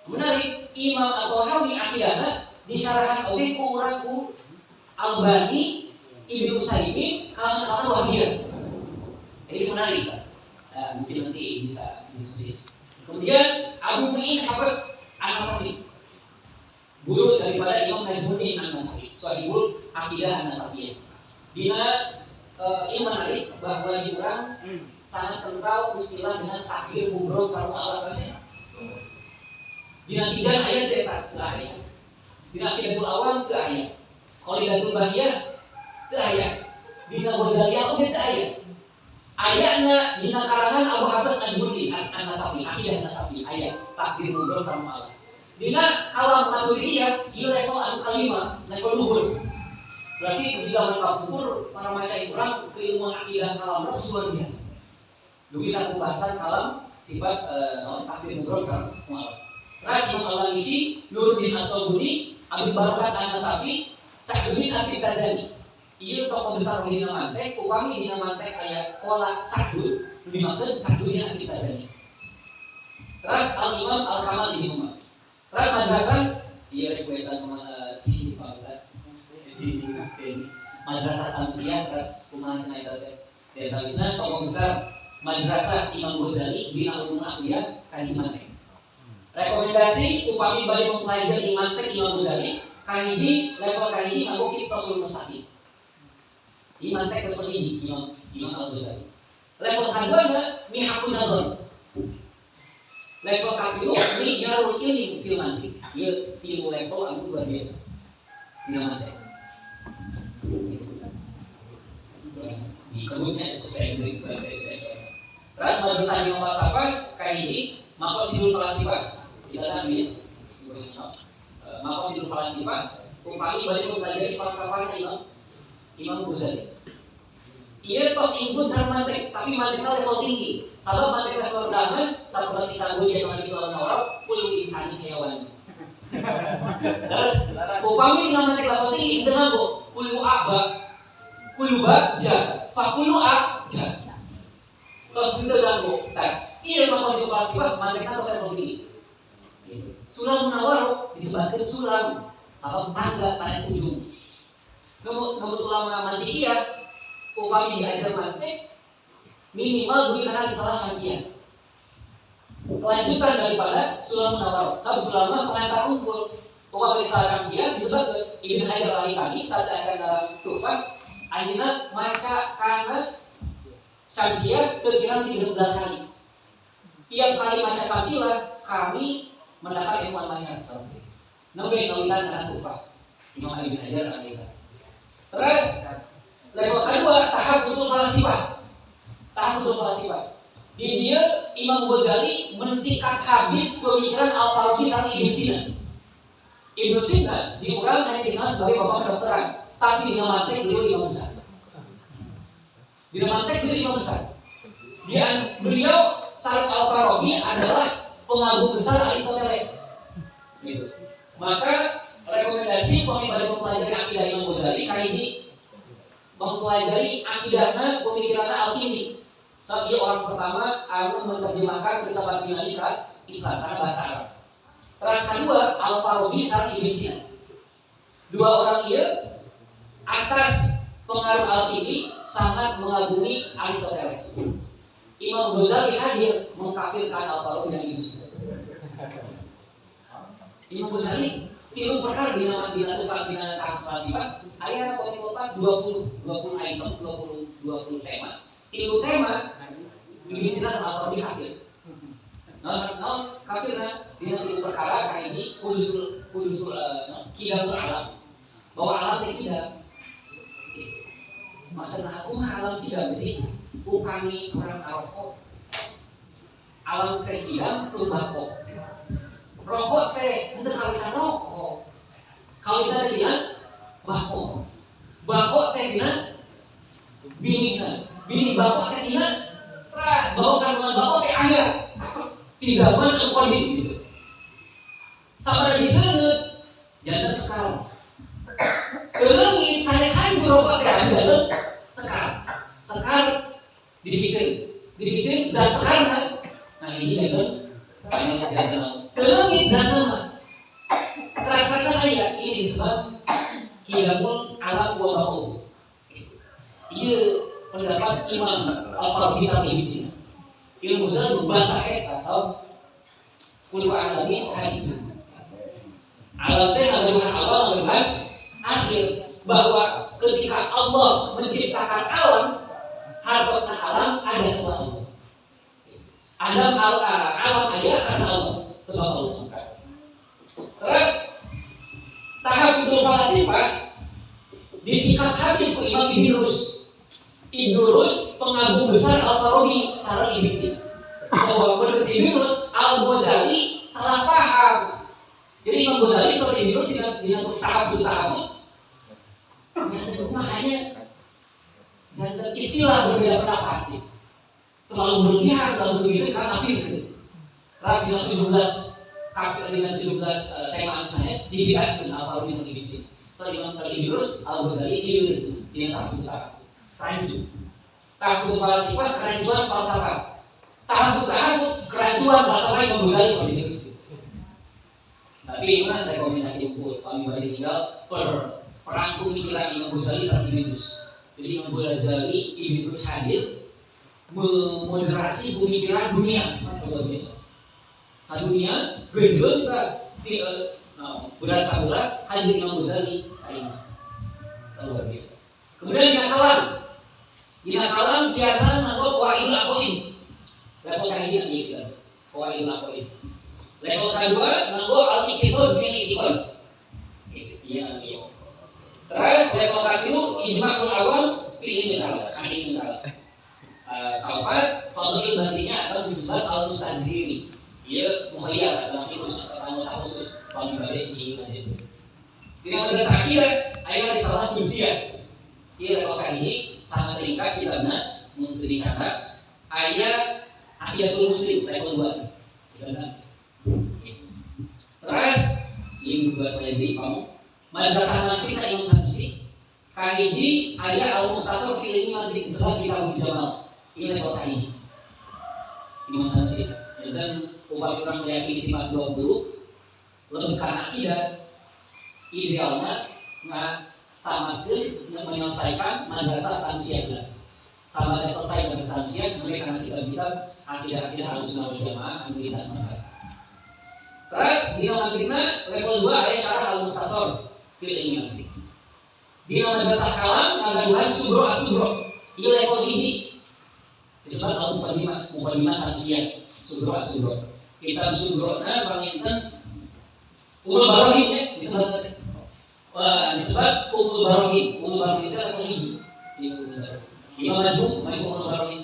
Menarik, Imam At-Tahawi akidahnya disyarahkan oleh ku Albani, Ibnu Utsaimin, kalangan-kalangan Wahabiyah. Jadi menarik kan? Mungkin nanti bisa diskusi. Kemudian Abu Mu'in Hafiz An-Nasafi, guru daripada Imam Najmuddin An-Nasafi, Sahihul Aqidah An-Nasafiyah. Dina ini menarik bahwa di orang sangat kental istilah dengan takdir mubrom sama Allah kasih. Dina 3 ayat ke ayat. Dina Aqidatul Awam ke ayat. Qalidatul Bahiyah ke ayat. Dina Ghazaliyah ke ayat. Ayatnya dina karangan Abu Hafiz An-Najmuddin An-Nasafi, Aqidah An-Nasafi, ayat takdir mubrom sama Allah. Dina kalam Maturidiyah, ieu level anu kalima, level luhur. Berarti di zaman kapupur para masyayikh orang keilmuan akidah kalam itu luar biasa. Demi pembahasan kalam sifat takdir mubrom sama Allah. Terus Imam Al-Nisi, Nuruddin As-Sabuni, Abi Barakat An-Nasafi, Sa'duddin At-Tirtazani. Ieu tokoh besar di dina mantek, upami dina mantek aya qala Sa'dud, dimaksud Sa'duddin At-Tirtazani. Terus Al-Imam Al-Kamal bin Umar. Terus madrasah, iya requestan di bangsa. Di madrasah Samsiah, terus kumaha cenah teh. Dan talisna tokoh besar madrasah Imam Ghazali bin Al-Ulum Aqliyah kahiji mantek. Rekomendasi upami bagi mempelajari mantek Imam Ghazali, kahiji level kahiji nganggo Qisṭasul Mustaqim. Di mantek level hiji Imam Al-Ghazali. Level kedua Mihaqun Nadhar. Level ketiga Mijarul Ilm fil Mantiq. Ieu tilu level anu luar biasa. Dina mantek. Di kemudian sesuai dengan saya. Terus madrasah Imam Falsafah kahiji Maqasidul Falasifah. Kita kan ini Maqasidul Falasifah upami bagi mempelajari falsafah Imam Ghazali. Ia tos ingkut sama mantek, tapi manteknya level tinggi. Sabab mantek level rendah, sahabat Isanggo dia kali soal norok, puluh insani hewan. Terus upami dengan mantek level tinggi dengan go, puluh ja, fakulu ja. Terus itu dengan go, iya Maqasidul Falasifah manteknya tos level tinggi. Sulam Munawwarah disebutkan sulam, sabab tangga sanes ujung. Menurut ulama Malikiyah, upami diajar mantek minimal dikatakan salah Syamsiah. Kelanjutan daripada Sulam Munawwarah. Sabab Sulam pengantar unggul. Upami salah Syamsiah disebutkan Ibnu Hajar Al-Haytami saat acara dalam Tuhfah ayeuna maca kana Syamsiah kira-kira 13 kali. Tiap kali maca Syamsiah kami mendapat ilmu banyak seperti nabi nawilan dan Tuhfah Imam Ibnu Hajar Al-Haytami. Terus level kedua tahafudz falsifah. Tahafudul falsifah. Di dia Imam Ghazali mensikat habis pemikiran Al-Farabi sama Ibn Sina. Ibn Sina diurang hanya dikenal sebagai bapak kedokteran, tapi di nama mantek beliau imam besar. Di nama mantek beliau imam besar. Beliau Said Al-Farabi adalah pengagum besar Aristoteles. Gitu. Maka rekomendasi mempelajari akidah Imam Ghazali kahiji mempelajari akidahna pemikiran Al-Kindi. Sebab dia orang pertama anu menerjemahkan filsafat Yunani ke Islam karena bahasa Arab. Terus kedua Al-Farabi sareng Ibn Sina. Dua orang ini atas pengaruh Al-Kindi sangat mengagumi Aristoteles. Imam Ghazali hadir mengkafirkan Al-Farabi dan Ibn Sina. Imam Ghazali tilu perkara bina falsafah aya poin total 20 item 20 tema. Tilu tema Ibn Sina sama Al-Farabi kafir. Non kafirna dina tilu perkara kahiji kudusul kidamul alam. Bahwa alam teh kidam. Maksudna aku mah alam kidam jadi upami orang rokok. Alam teh kidam tumbako. Rokok teh henteu kawitan rokok. Kawitan teh dina bako. Bako teh dina binihna. Bini bako teh dina ras. Bahwa kandungan bako teh aya. Di zaman Al-Qadim gitu. Sabaraha diseungeut janten sekal. Leungit sanes-sanes rokok teh janten sekal. Sekal dipikeun dan sekarang nah ini janten kelengit dan nama terasa aya ini disebut kidamul alam wa baqu. Ieu pendapat Imam Al-Farabi sama Ibn Sina. Ilmu Ghazali membantah eta saud kullu alamin hadis. Alam teh adalah awal dan akhir, bahwa ketika Allah menciptakan alam, hartosna alam ada sebab Allah. Adam alam ayat karena Allah sebab Allah suka. Terus tahafudul falsafah disikat habis ke Imam Ibn Rus. Ibn Rus pengagum besar Al-Farabi sareng Ibn Sina. Bahwa menurut Ibn Rus Al-Ghazali salah paham. Jadi Imam Ghazali sama Ibn Rus dengan tahafud jangan makanya jangan istilah berbeda pendapat. Terlalu berlebihan dalam begitu karena fikir. Ras dengan 17 kafir dengan 17 tema sanes dibidahkeun Al-Farabi sama Ibn Sina. Imam Ibn Rus Al-Ghazali lieur itu dengan tahafud rancu. Tahafud falsafah kerancuan falsafah. Tahafud kerancuan falsafah Imam Ghazali sama Ibn Rus. Tapi ini rekomendasi unggul kami balik tinggal perang pemikiran Imam Ghazali sama Ibn Rus. Jadi Imam Ghazali Ibn Rus hadir memoderasi pemikiran dunia, luar biasa. Dunia genjleung ka berat saburat hadir Imam Ghazali saima. Luar biasa. Kemudian dina kalam biasa nganggo qawaidul aqaid. Level kahiji anu ieu qawaidul aqaid. Level kedua nganggo al-iqtisad fil i'tiqad. Iya anu. Terus level ketiga ijma'ul awam fi ilmil kalam. Keempat, fadhil batinnya atau disebut al-mustadhiri. Ia muhayya atau khusus kalau dibalik di wajib. Dengan berdasar akidah, ayat di salah kursiah. Ia level kahiji sangat ringkas kitabna untuk dicatat. Ayat akidatul muslim level 2. Terus ini juga saya beri kamu. Madrasah mantiq Imam Sanusi. Kahiji ayat al-mustasar fil ilmi mantiq disebut kitabul jamal. Ini level kahiji. Ini Imam Sanusi. Dan umat orang meyakini sifat 20 lebih karena akidah. Idealnya tamatkeun menyelesaikan madrasah Sanusiah. Sama ada selesai madrasah Sanusiah, mereka karena kitab-kitab akidah Ahlussunnah wal Jamaah mayoritas mereka. Terus di mantiqna level 2 ayat syarah al-mukhtasar fil ilmi mantiq. Di madrasah kalam ngagaduhan subro as-subro. Ini level hiji. Disebut al-muqaddimah Sanusiah, subro as-subro. Kitab subrona banginten Umul Barohin ya disebut Umul Barohin itu level hiji. Imam maju Umul Barohin.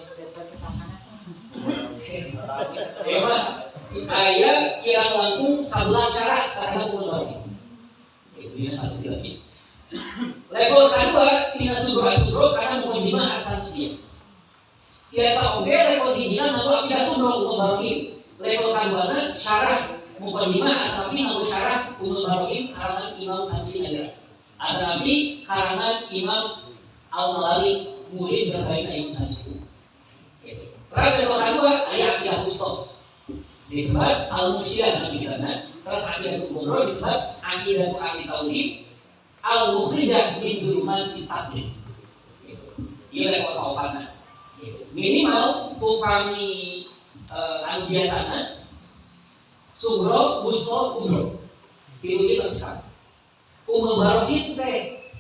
Emang ayah kira langkung 11 syarat terhadap Umul Barohin. Itu dia satu lebih. Level kedua tidak sugro karena mukadimah asal-usul. Biasa oke level hijrah namun tidak sugro Umul Barohin. Level kedua syarah mukadimah tapi namun syarah Umul Barohin karangan Imam Sanusi Najjar. Tapi karangan Imam Al-Malali murid terbaik Imam Sanusi. Terus level kedua ayat akidah Ustoh disebut Al-Mursyidah nabi kita. Terus akidah Kubro disebut akidah ahli tauhid Al-Mukhrijah min dzulumatit taqlid. Gitu. Ieu level kaopatna. Gitu. Minimal upami anu biasana sugro, wusto, kubro. Tilu ieu tersekat. Umul Barohin teh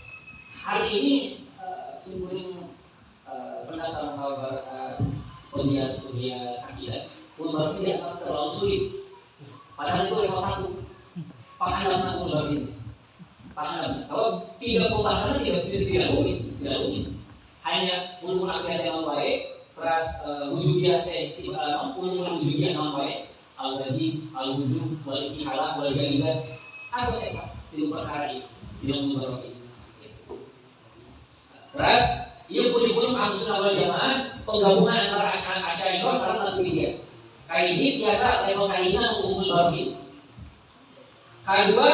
hari ini simpuling pernah sama pegiat akidah. Umul Barohin dianggap terlalu sulit. Padahal itu level 1. Paham Umul Barohin. Paham, sebab tidak pembahasannya tidak rumit. Hanya ulumul akhirat yang baik, terus wujudiyah teh ulumul wujudiyah yang baik, al-wajib, al-wujud, wal istihalah, wal jaizah. Apa saja itu perkara ini tidak Umul Barohin. Terus ia pun Ahlussunnah wal Jamaah penggabungan antara Asy'ariyah sama Maturidiyah. Kaiji biasa level kajian Umul Barohin. Kedua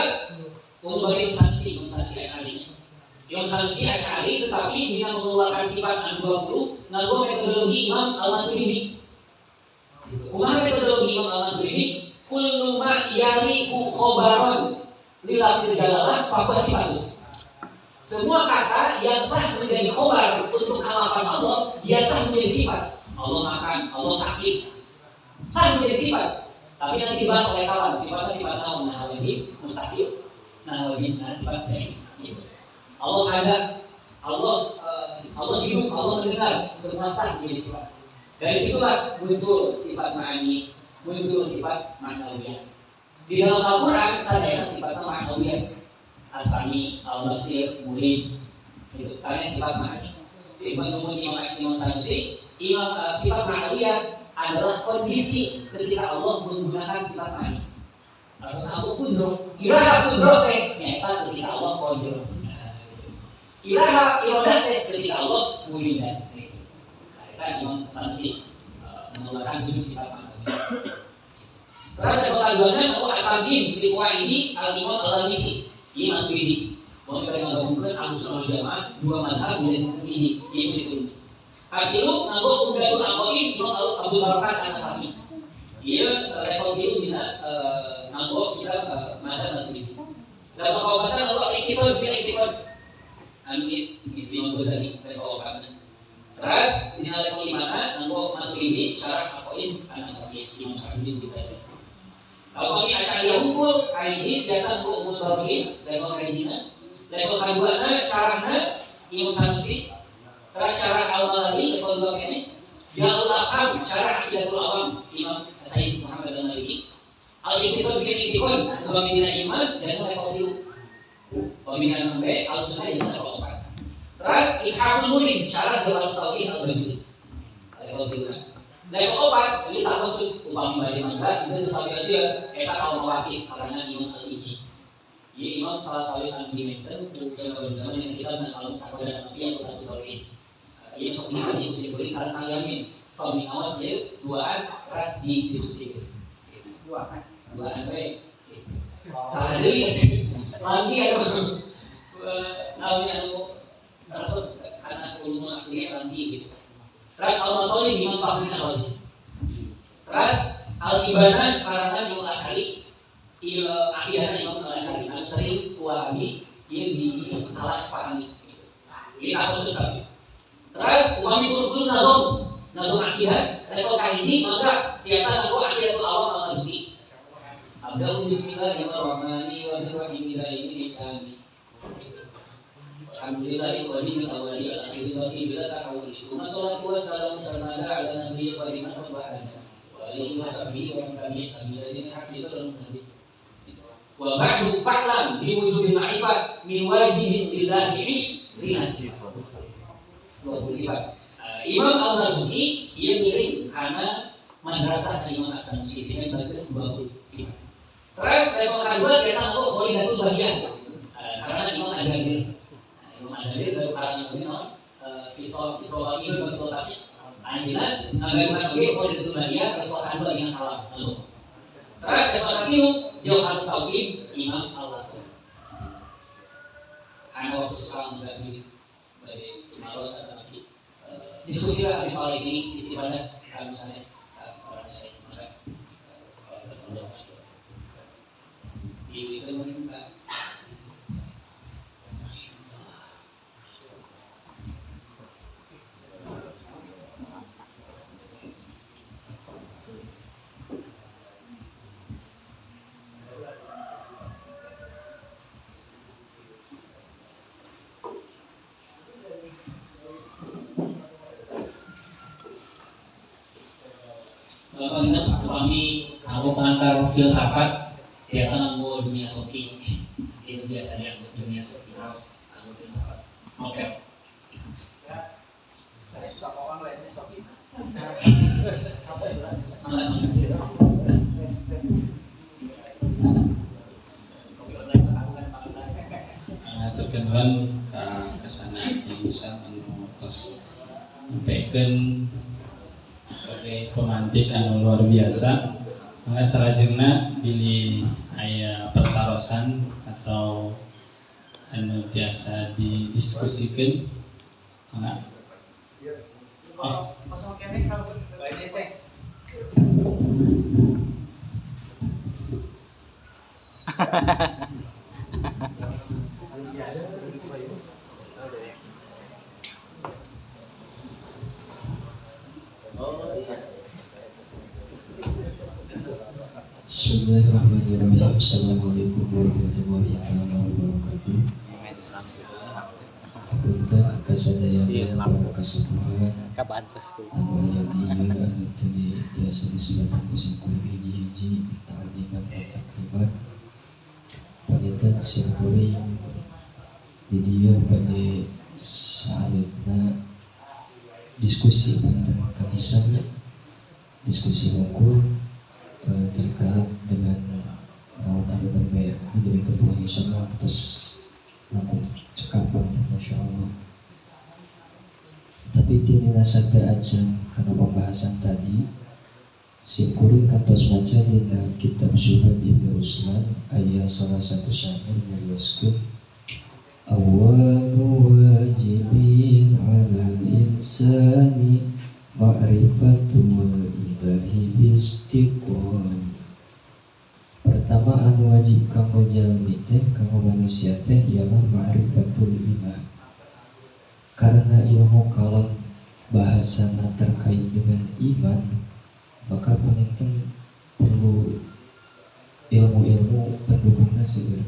Umul Barohin Sanusi Asy'ari. Imam Sanusi Asy'ari tetapi dengan mengeluarkan sifat 20 nganggo metodologi Imam Al-Maturidi. Kumaha metodologi Imam Al-Maturidi? Kullu ma yaliqu khabaron lilafzil jalalah fa huwa sifatun. Semua kata yang sah menjadi khobar untuk alasan Allah, dia sah menjadi sifat. Allah makan, Allah sakit, sah menjadi sifat. Tapi nanti dibahas oleh kawan, sifatnya sifat naon, nah wajib, mustahil, nah wajib, nah sifat jaiz. Allah ada, Allah hidup, Allah mendengar, semua sah menjadi sifat. Dari situlah muncul sifat ma'ani, muncul sifat ma'nawiyah. Di dalam Al-Quran sadaya sifatnya ma'nawiyah. As-Sami, Al-Basir, Murid, itu karena sifat ma'ani. Sifat umum Imam Sanusi, sifat ma'nawiyah adalah kondisi ketika Allah menggunakan sifat ma'ani. Artinya Allah kudroh, iraha kudroh teh, nyata ketika Allah kudroh. Iraha iradah teh ketika Allah muridan. Kita Imam Sanusi mengeluarkan 7 sifat ma'nawiyah. Terus yang kedua-duanya bahwa At-Tabyin di kuah ini Al-Imam Al-Labisi. Ini Maturidi. Kalau kita menggabungkan Ahlussunnah wal Jamaah 2 mazhab menjadi hiji, yaitu dikundi. Katilu nganggo Umdatul Aqaid Imam Abu Bakar An-Nasafi. Ieu level tilu dina nganggo kitab mazhab Maturidi. Level kaopatan nganggo Iqtisad fil I'tiqad. Anu Imam Ghazali level 4. Terus dina level 5 nganggo Maturidi syarah Aqaid An-Nasafi Imam Sa'di bin Taisir. Kalau kami Asy'ariyah unggul, kaiji biasa untuk Umul Barohin, level kaijina. Level kedua syarahna Imam Sanusi. Terus syarah Al-Malali level 2 kene. Jalul Afham syarah Aqidatul Awam Imam Sayyid Muhammad Al-Maliki. Al-Iqtisad fil I'tiqad pembinaan iman dan level 3. Pembinaan nombe Al-Sunnah yang level 4. Terus Ikhaful Murid syarah Jalal Tauhid Al-Bajuri. Level 3. Level 4, ini tak khusus upami badi mangga, itu sabiasias, eta kalau mewakif karena Imam Al-Iji. Jadi Imam salah anu dimension, ujian pada zaman yang kita mengenal kepada Nabi yang kita tulis. Ini sok dikali yang usia beri saran kaliamin. Kalau awas dia duaan, keras di diskusi. Duaan baik. Sehari lagi ada namanya resep karena ulama dia lagi gitu. Terus Al-Matoli Imam Fakhruddin Ar-Razi. Terus Al-Ibanah karangan Imam Asy'ari, akidah Imam Asy'ari, anu sering Wahabi ieu di salah pahami. Ini khusus tapi. Terus Wami Turkul Nazom akidah level kahiji maka biasa nganggo Aqidatul Awam Al-Mazdi. Abdul Bismillahirrahmanirrahim ila ini lisani. Alhamdulillahi wa bihi awali al-akhiri wa bila tahawuli. Wassalatu wassalamu ala nabiyyi karim wa ba'da. Wa alihi wa sahbihi wa man tabi'a sabila dini haqqi wa nabi. Wa ba'du fa'lam bi wujubil ma'rifat min wajibin lillahi ish li nasifah. Wa sifat. Imam Al-Marzuki ia ngiring karena madrasah Imam As-Sanusi sehingga dibaca 20 sifat. Terus level kedua biasa Kholidatul Bahiyah karena Imam Agadir. Imam Agadir dari kalangan Imam kisah lagi sebagai letaknya. Anjilan Agadir bagi Kholidatul Bahiyah level kedua yang kalam. Terus level ketiga Jauharut Tauhid Imam Al-Baqir. Hanya waktu sekarang bagi maros atau lagi diskusi lah di awal ini istimewa kalau misalnya orang saya maka kalau itu mungkin kita kami aku pengantar filsafat biasa nganggo dunia soki itu biasanya dunia soki terus nganggo filsafat novel saya suka orang lainnya soki terkenalan ke sana bisa terus sampaikan sebagai pemantik anu luar biasa. Maka salajengna pilih aya pertarosan atau anu tiasa didiskusikeun. Maka Bismillahirrahmanirrahim. Assalamualaikum warahmatullahi wabarakatuh. Punten kasadayana para kasapuhan anu aya di ieu anu tadi tiasa disebatan ku singkuri hiji ta'liman wa takriman. Paniten singkuri di dieu bade saalitna diskusi panten kamisanya diskusi unggul terkait dengan tahun anu berbeda di demi ketua Hisama terus langsung cekap banget Masya Allah. Tapi tinina sada aja karena pembahasan tadi singkuri kantos maca dina kitab Zuhud Ibnu Ruslan ayat salah satu syair merioskeun awwalu wajibin 'alal insani ma'rifatul ilahi bistiqon. Pertama anu wajib kanggo jalmi teh kanggo manusia teh ialah ma'rifatul ilah. Karena ilmu kalam bahasana terkait dengan iman, maka penting perlu ilmu-ilmu pendukungnya segera.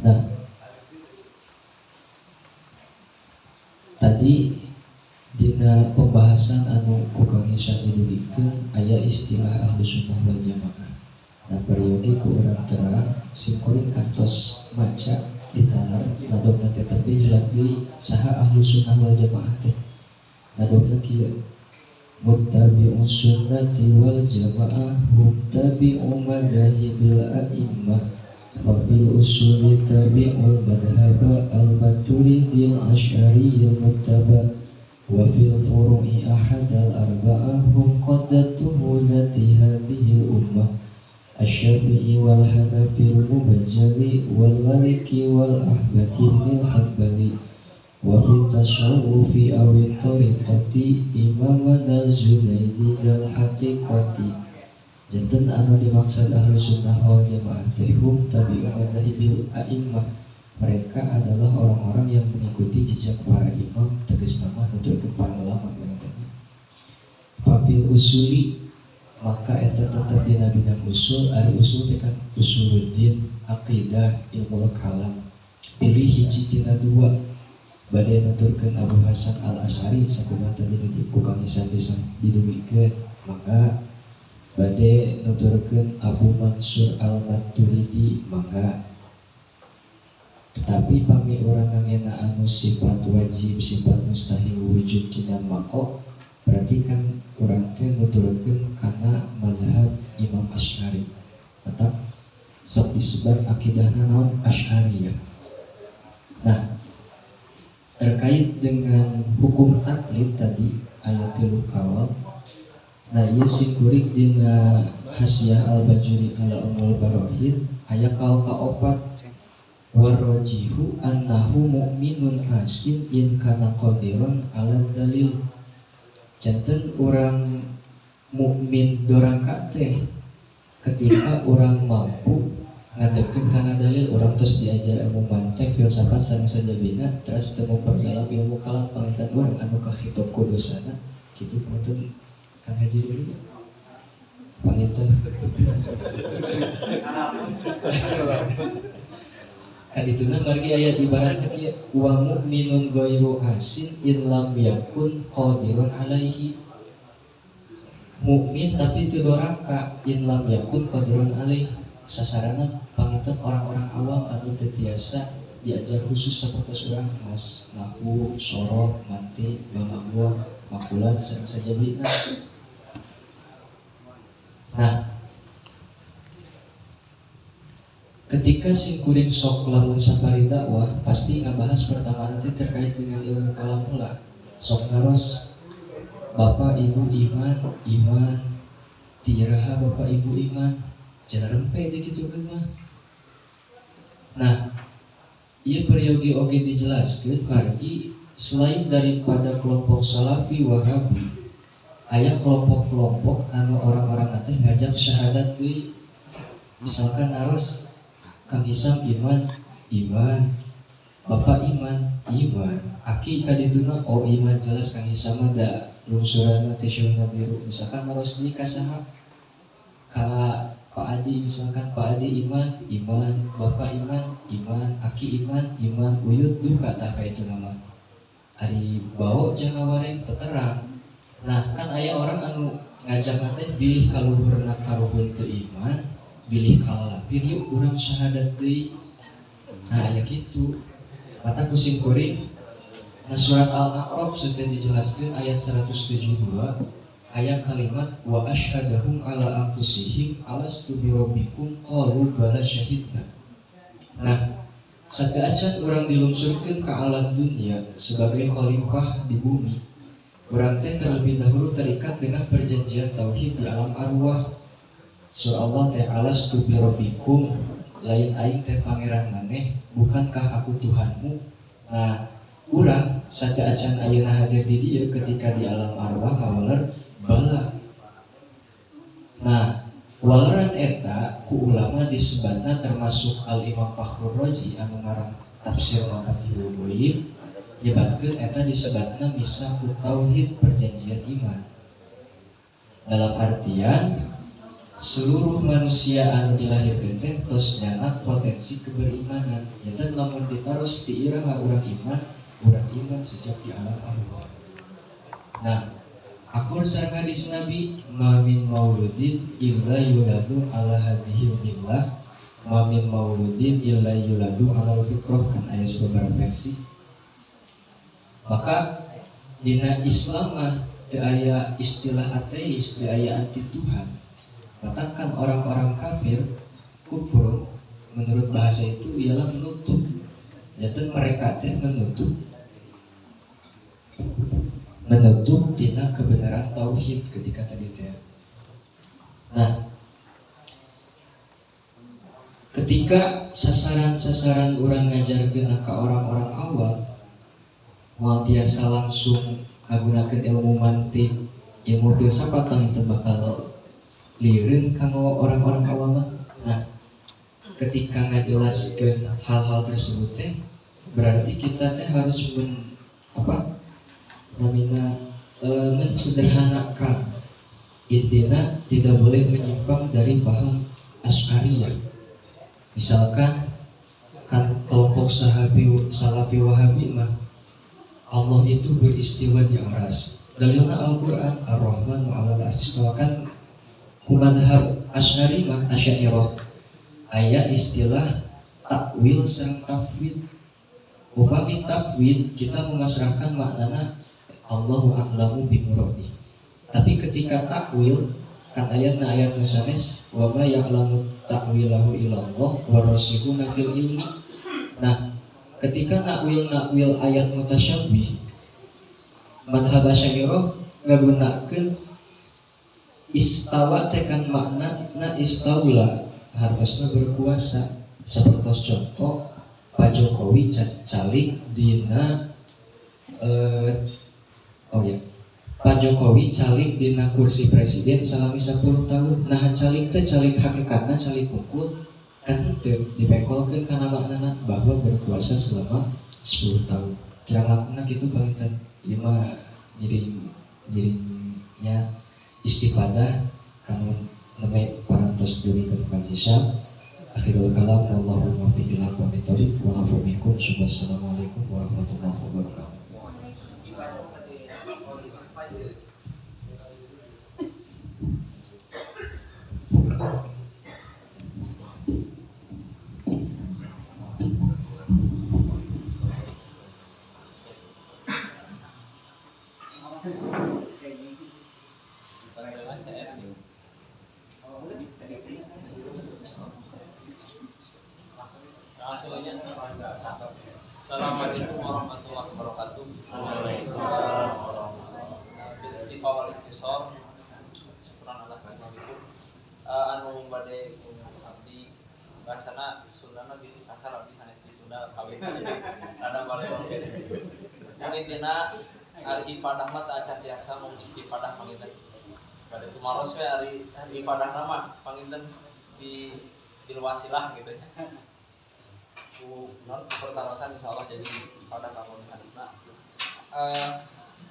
Nah, tadi dina pembahasan anu Kang Hisam didulikeun aya istilah Ahlus Sunnah wal Jamaah. Nah, periogi ku urang terang singkuring kantos maca ditanar nadongna teh tapi jelas deui saha Ahlus Sunnah wal Jamaah teh. Nadongna kieu muttabi'us sunnati wal jamaah muttabi'u madhahibil a'immah wa fil usuli tabi'ul madhhaba al-maturidil asy'ariyil muttaba wa fil furu'i ahadal arba'ah hum qaddatuhu dhati hadhil ummah asy-syafi'i wal hanafil mubajjali wal maliki wal ahmadi bil hanbali wa fi tasawufi awi tariqati imamana Zunaidi zal haqiqati. Janten anu dimaksud Ahlus Sunnah wal Jamaah tehum tabi'u madhahibil a'immah, mereka adalah orang-orang yang mengikuti jejak para imam, tegas nama nuturkeun para ulama berarti. Fafil usuli maka eta tetep dina bidang usul, ari usul teh kan usuluddin, aqidah, ilmu kalam. Pilih hiji tina dua. Bade nuturkeun Abu Hasan Al-Asy'ari sakumaha tadi ku Kang Hisam bisa didugikeun, maka bade nuturkeun Abu Mansur Al-Maturidi, maka Tetapi pami orang ngena anu sifat wajib sifat mustahil wujud kita mako berarti kan orang teh nuturkeun kana mazhab Imam Asy'ari atau sok disebut akidahna naon Asy'ariyah. Nah, terkait dengan hukum taklid tadi ayat 3 kawal. Nah, ieu sikurik dina Hasyiah Al-Bajuri ala Ummul Barahin aya kaul kaopat warajihu annahu mu'minun asin in kana qadiran ala dalil. Janten orang mukmin dorangka teh ketika orang mampu ngadekeun kana dalil orang terus diajar ilmu mantek filsafat sareng sajabina terus teu memperdalam ilmu kalam panginten urang anu kahitung kudusana kitu panginten Kang Haji dulu panginten kadituna margi aya ibaratna kieu wa mu'minun ghairu asin in lam yakun qadirun alaihi. Mukmin tapi teu doraka in lam yakun qadirun alaihi. Sasarana panginten orang-orang awam anu teu tiasa diajar khusus sapertos urang mas nahu, sorok, manti, bangabua, makulat sareng sajabina. Nah, ketika sing kuring sok lamun sapari dakwah pasti ngabahas pertama nanti terkait dengan ilmu kalam heula. Sok ngaros Bapak Ibu iman tiraha Bapak Ibu iman jangan rempe deh gitu kan mah. Nah, ieu peryogi oge dijelaskeun margi selain daripada kelompok Salafi Wahabi aya kelompok-kelompok anu orang-orang teh ngajak syahadat deui. Misalkan aros Kang Hisam iman, Bapak iman, Aki kadituna oh iman jelas Kang Hisam ada lungsuranna tisyuna biru. Misalkan harus di kasaha ka Pak Adi misalkan Pak Adi iman, Bapak iman, Aki iman, uyut duka tah ka itu nama. Ari bau jangan wareng teterang. Nah kan aya orang anu ngajak teh bilih kaluhurna karuhun teu iman, bilih kalalapir yuk urang syahadat deui. Nah aya kitu. Mata kusim kuring. Nah surat Al-A'raf sudah dijelaskan ayat 172 ayat kalimat wa asyhadahum ala anfusihim alastu birabbikum qalu bala syahidna. Nah saeueucan urang dilungsurkeun ka alam dunia sebagai khalifah di bumi. Urang teh terlebih dahulu terikat dengan perjanjian tauhid di alam arwah. Surah Allah teh alastu birabbikum lain aing teh pangeran maneh bukankah aku Tuhanmu. Nah urang saeueucan ayeuna hadir di dieu ketika di alam arwah ngaweler bala. Nah waleran eta ku ulama disebutna termasuk Al-Imam Fakhrur Razi anu ngarang tafsir Mafatihul Ghaib nyebatkeun eta disebutna misahut tauhid perjanjian iman. Dalam artian seluruh manusia anu dilahirkeun teh tos nyana potensi keberimanan. Janten lamun ditaros ti iraha urang iman sejak di alam arwah. Nah, akur sareng hadis Nabi, "Ma min mauludin illa yuladu ala hadhil millah, ma min mauludin illa yuladu ala fitrah." Kan aya beberapa versi. Maka dina Islam mah teu aya istilah ateis, teu aya anti Tuhan. Katakan orang-orang kafir kufur menurut bahasa itu ialah menutup. Janten mereka teh menutup tina kebenaran tauhid ketika tadi teh. Nah, ketika sasaran-sasaran orang ngajarkeun ka orang-orang awam moal tiasa langsung ngagunakeun ilmu mantik, ilmu filsafat panginten bakal lireun kanggo orang-orang awam. Nah, ketika ngajelaskeun hal-hal tersebut teh berarti kita teh harus mensederhanakan. Intinya tidak boleh menyimpang dari paham Asy'ariyah. Misalkan kan kelompok Salafi Wahabi mah Allah itu beristiwa di aras. Dalilna Al-Qur'an Ar-Rahman 'alal 'arsy istawa. Kan kumadhab Asy'ari mah Asy'ariyah aya istilah takwil sareng tafwid. Upami tafwid kita memasrahkan maknana Allahu a'lamu bimuradi. Tapi ketika takwil kan ayat nusanes wa ma ya'lamu ta'wilahu illallah wa rasikhuna fil ilmi. Nah, ketika nakwil ayat mutasyabih madhab Asy'ariyah ngagunakeun istawa tekan makna na istaula hartosna berkuasa. Seperti contoh Pak Jokowi calik dina Pak Jokowi calik dina kursi presiden salami 10 tahun. Nah calik teh calik hakikatna calik hukum kan teu dipekolkeun kana maknana bahwa berkuasa selama 10 tahun. Kira lakukan gitu panginten ieu mah dirinya istifadah kanu nembe parantos durikeun ka Isya. Akhirul kalam wallahu muwaffiq ila aqwamit thoriq wa afu minkum. Wassalamualaikum warahmatullahi wabarakatuh. Assalamualaikum warahmatullahi wabarakatuh. Di awal episode subhanallah alaikum anu bade abdi bahasana Sundana di kasar abdi sanes di Sunda kawin ada balewang mungkin dina ari ibadah mah teu acan tiasa mung istifadah panginten bade tumaros we ari ibadah nama panginten di wasilah gitu ya non pertarosan insyaallah jadi pada kamu hadisna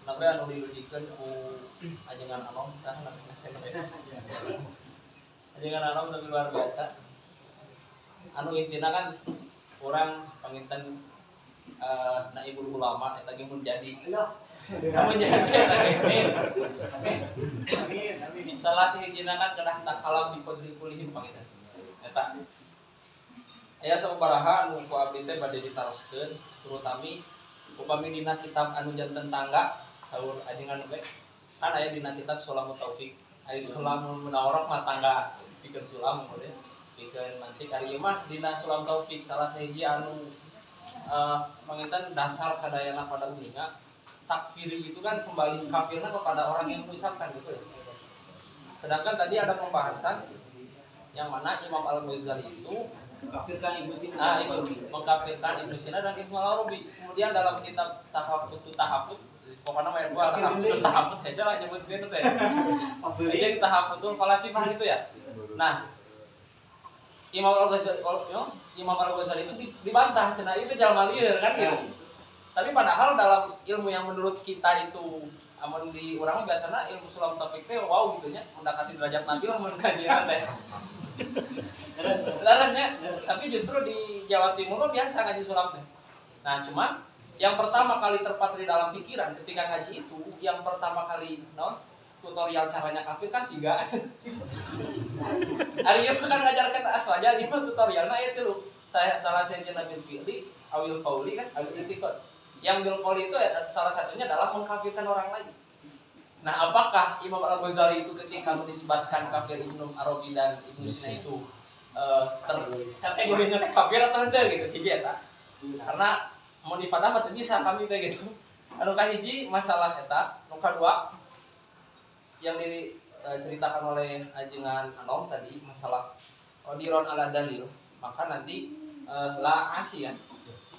nabe anu dirujikeun ku ajengan anom saha ajengan anom tapi luar biasa anu intina kan urang panginten naibul ulama eta ge mun jadi salah sihijina kan kedah tak kalam di podri kulihim panginten eta aya sabaraha anu ku abdi teh bade ditaroskeun terutami upami dina kitab anu janten tangga saur ajengan we kan aya dina kitab Sulamut Taufik aya Sulamul Munawwarah mah tangga pikeun sulam we pikeun mantik ari ieu mah dina Sulam Taufik salah sahiji anu manginten dasar sadayana pada umumnya takfiri itu kan kembali kafirna kepada orang yang mengucapkan gitu ya. Sedangkan tadi ada pembahasan yang mana Imam Al-Ghazali itu Mengkafirkan Ibnu Sina. itu mengkafirkan Ibnu Sina dan Ibnu Arabi. Kemudian dalam kitab Tahafut pokoknya ayat 2 Tahafut saya lah nyebut gitu teh. Jadi Tahafutul Falasifah gitu ya. Nah, Imam Al-Ghazali itu dibantah cenah itu jalma lieur kan gitu. Tapi padahal dalam ilmu yang menurut kita itu amun di urang biasana ilmu Sulam Taufik teh wow gitu nya mendekati derajat Nabi lah mun kajian teh. Larasnya, tapi justru di Jawa Timur biasa ngaji sulam teh. Nah, cuman yang pertama kali terpatri dalam pikiran ketika ngaji itu, yang pertama kali tutorial caranya kafir kan 3. Hari itu kan ngajarkan aswaja 5 tutorialna aya 3. Saya salah satunya bil fi'li, awil qauli kan, awil i'tiqad. Yang bil qauli itu salah satunya adalah mengkafirkan orang lain. Nah, apakah Imam Al-Ghazali itu ketika menisbatkan kafir Ibnu Arabi dan Ibnu Sina itu kategorinya kafir atau henteu gitu hiji eta. Karena mau dipadah mah teu bisa kami teh gitu. Anu kahiji masalah eta, nu kadua yang diceritakan oleh ajengan Anom tadi masalah qadiron ala dalil, maka nanti la asian.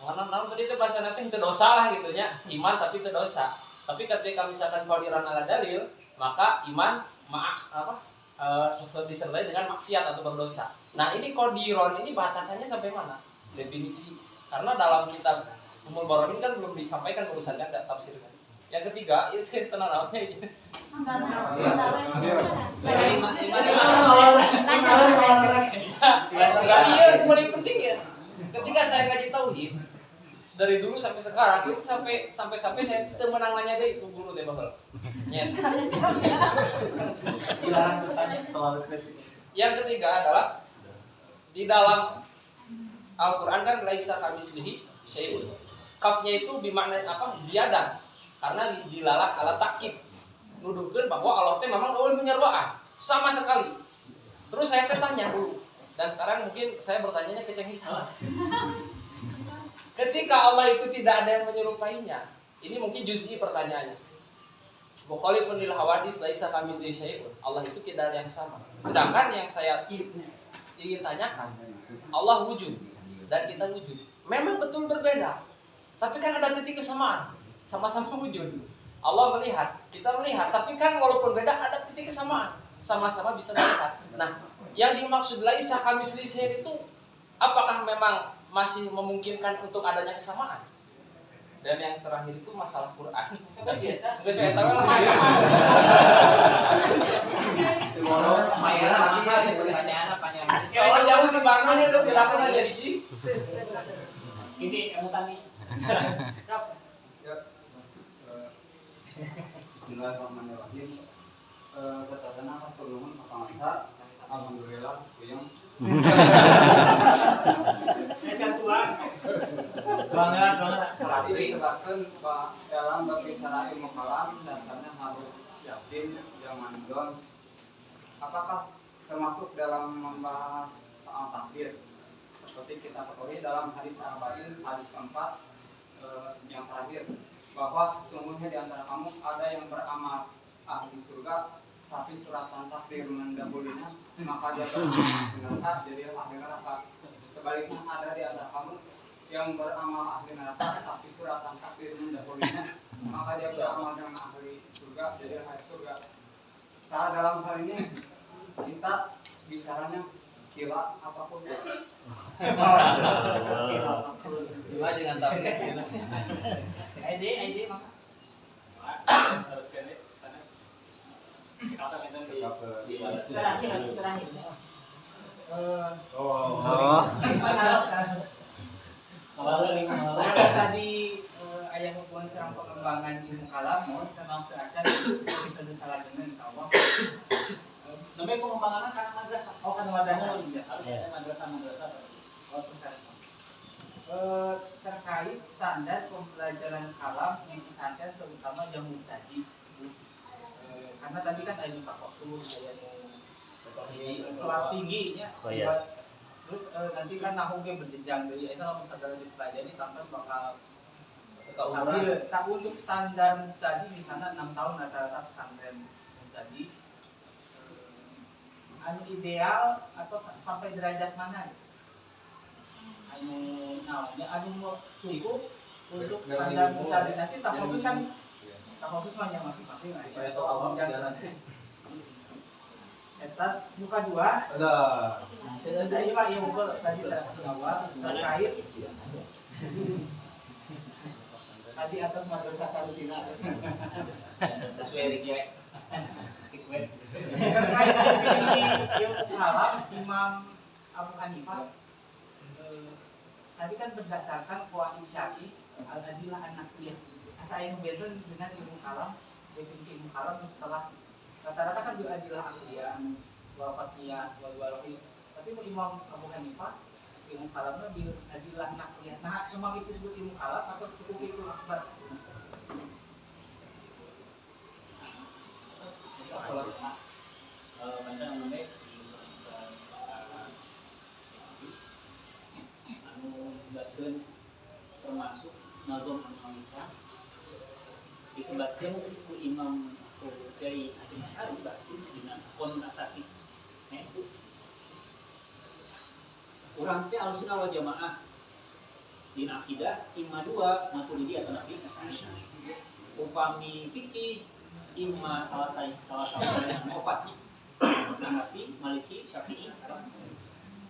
Naon tadi teh bahasana teh teu dosa lah gitu nya, iman tapi teu dosa. Tapi ketika misalkan qadiron ala dalil, maka iman disertai dengan maksiat atau berdosa. Nah ini qadiron ini batasannya sampai mana? Definisi. Karena dalam kitab Ummul Barahin kan belum disampaikan urusannya ada tafsirkan. Yang ketiga itu tenanawnya ini. Iya paling penting ya. Ketika saya ngaji tauhid dari dulu sampai sekarang itu sampai saya tidak menang nanya deh itu guru deh bakal. Yang ketiga adalah di dalam Al-Quran kan laisa kamitslihi syai'un. Kafnya itu bermakna apa? Ziyadah. Karena dilalak ala takkid. Nuduhkeun bahwa Allah teh memang eueuh menyeruaan sama sekali. Terus saya tanya dulu. Dan sekarang mungkin saya bertanya ke Ceng salah. Ketika Allah itu tidak ada yang menyerupainya, ini mungkin juz'i pertanyaannya. Mukhalifun lil hawadits laisa kamitslihi syai'un. Allah itu tidak ada yang sama. Sedangkan yang saya ingin tanyakan, Allah wujud dan kita wujud. Memang betul berbeda. Tapi kan ada titik kesamaan. Sama-sama wujud. Allah melihat, kita melihat, tapi kan walaupun beda ada titik kesamaan. Sama-sama bisa melihat. Nah, yang dimaksud laisa kamitslihi syai'un itu apakah memang masih memungkinkan untuk adanya kesamaan? Dan yang terakhir itu masalah Quran. Enggak saya tahu lah. Kalau jauh di bangun itu gerakan aja di. Ini kamu tani. Bismillahirrahmanirrahim. Katakanlah pertolongan Pak alhamdulillah kuyang. Tadi disebutkan dalam berbicara ilmu kalam dasarnya harus yakin, jangan don. Apakah termasuk dalam membahas soal takdir? Seperti kita ketahui dalam hadis Arba'in, hadis keempat yang terakhir, bahwa sesungguhnya di antara kamu ada yang beramal ahli surga, tapi suratan takdir mendahulunya, maka dia beramal neraka, jadi ahli neraka. Sebaliknya ada di antara kamu yang beramal ahli neraka, tapi suratan takdir mendahulunya, maka dia beramal dengan ahli surga, jadi ahli surga. Nah, dalam hal ini kita bicaranya kila apapun. Gimana dengan takdir? ID maka. Harus kene sana. Kata kita di Terakhir. Tadi ayah hubungan serang pengembangan ilmu kalam, termasuk acan itu salah dengan Allah. Namanya pengembangan karena madrasah. Oh kan madrasah. Harus ada madrasah. Oh terkait standar pembelajaran kalam di pesantren terutama yang tadi. Karena tadi kan ada Pak Kosul, kelas tinggi ya. Terus nanti kan nahuge berjenjang dari itu kalau misalnya dipelajari tanpa bakal tapi untuk standar tadi di sana 6 tahun rata-rata pesantren tadi anu ideal atau sampai derajat mana? Anu mau cukup untuk standar tadi nanti tak fokus kan tak fokus hanya masing-masing Itu awam jalan. Eta muka 2 ada. Jadi Pak yang muka tadi awal terkait tadi atas madrasah Sarusina Sesuai request. terkait definisi ilmu kalam Imam Abu Hanifah tadi kan berdasarkan qawaid Syafi'i al-adilah an-naqliyah. Saya membedakan dengan ilmu kalam, definisi ilmu kalam setelah rata-rata kan juga adilah aqliyah, wal qat'iyah, wal walahi. Tapi Imam Abu Hanifah ilmu kalamnya di adilah naqliyah. Nah, emang itu disebut ilmu kalam atau cukup itu akbar? Kalau macam namanya anu disebutkan termasuk nazam Hanifah disebutkan ku Imam Kiai Hasyim Asy'ari berarti dina kon asasi. Nah itu urang teh Ahlussunnah wal Jamaah dina akidah imma 2 Maturidi atau Nafi. Upami fikih imma salah satu yang opat Hanafi, Maliki, Syafi'i.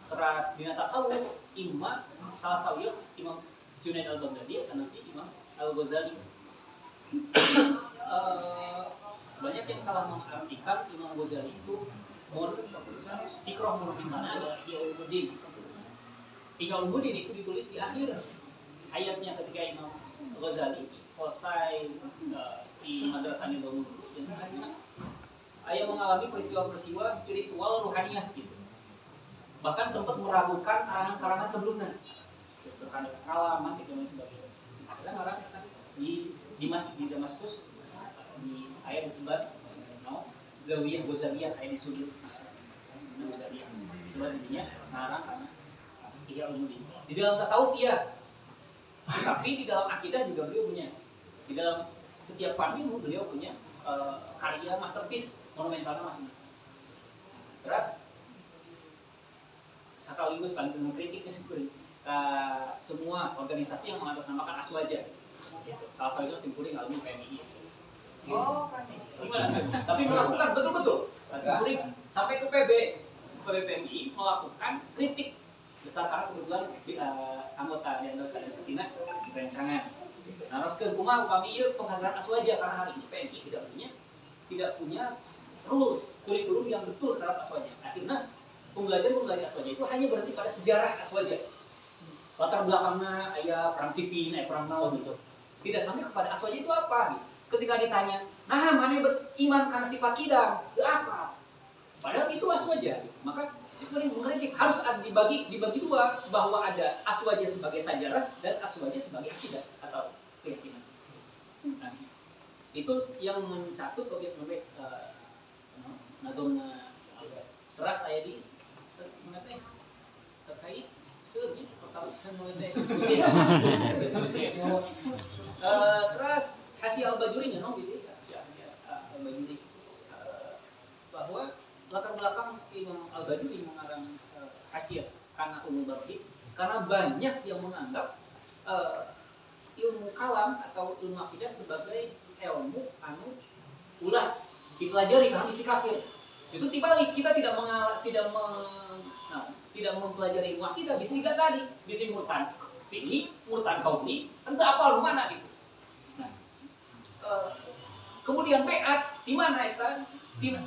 Terus dina tasawuf imma salah satu Imam Junaid al-Baghdadi atau nanti Imam Al-Ghazali. Banyak yang salah mengartikan Imam Ghazali itu fikroh mana adalah Ihya Ulumuddin. Ihya Ulumuddin itu ditulis di akhir hayatnya ketika Imam Ghazali selesai di madrasah Nizamul Ulum. Ayah mengalami peristiwa-peristiwa spiritual rohaniyah gitu. bahkan sempat meragukan karangan-karangan sebelumnya terkait halaman itu dan sebagainya. Akhirnya ngarang di Damaskus di ayat disebut Zawiyah Ghazaliyah ayat di sudut Ghazaliyah. Sebab intinya ngarang karena Ihya Ulumuddin. Di dalam tasawuf iya, tapi di dalam akidah juga beliau punya. Di dalam setiap fan ilmu beliau punya karya masterpiece monumentalnya masing-masing. Terus sekaligus paling mengkritiknya sih semua organisasi yang mengatasnamakan aswaja. Salah satunya Simkuring alumni PMI. Oh, kan. Gimana? Tapi melakukan betul-betul. Simkuring sampai ke PMI melakukan kritik besar karena kebetulan anggota di antara Cina berencangan. Nah, terus kumaha upami ieu penghadapan aswaja karena hari ini PMI tidak punya rules kurikulum yang betul terhadap aswaja. Akhirnya pembelajaran aswaja itu hanya berhenti pada sejarah aswaja. Latar belakangnya aya perang sipin, perang naon gitu. Tidak sampai kepada aswaja itu apa gitu. Ketika ditanya, "Nah, mana beriman karena sifat kidam?" Itu apa? Padahal itu aswaja. Gitu. Maka Simkuring mengkritik harus dibagi dua bahwa ada aswaja sebagai sejarah dan aswaja sebagai akidah atau keyakinan. Nah, itu yang mencatut objek-objek nagomna teras aya di mengateh terkait seurang pertaruhan mulai diskusi. Terus Hasyi Al-Bajuri nya gitu Al-Bajuri bahwa latar belakang Imam Al-Bajuri mengarang Hasyiah karena umum barohid karena banyak yang menganggap ilmu kalam atau ilmu akidah sebagai ilmu anu ulah dipelajari karena misi kafir. Justru dibalik kita tidak mempelajari ilmu akidah bisa juga tadi bisa murtan fi'li, murtan qauli, entah apa lu mana gitu. Nah, kemudian beat di mana itu?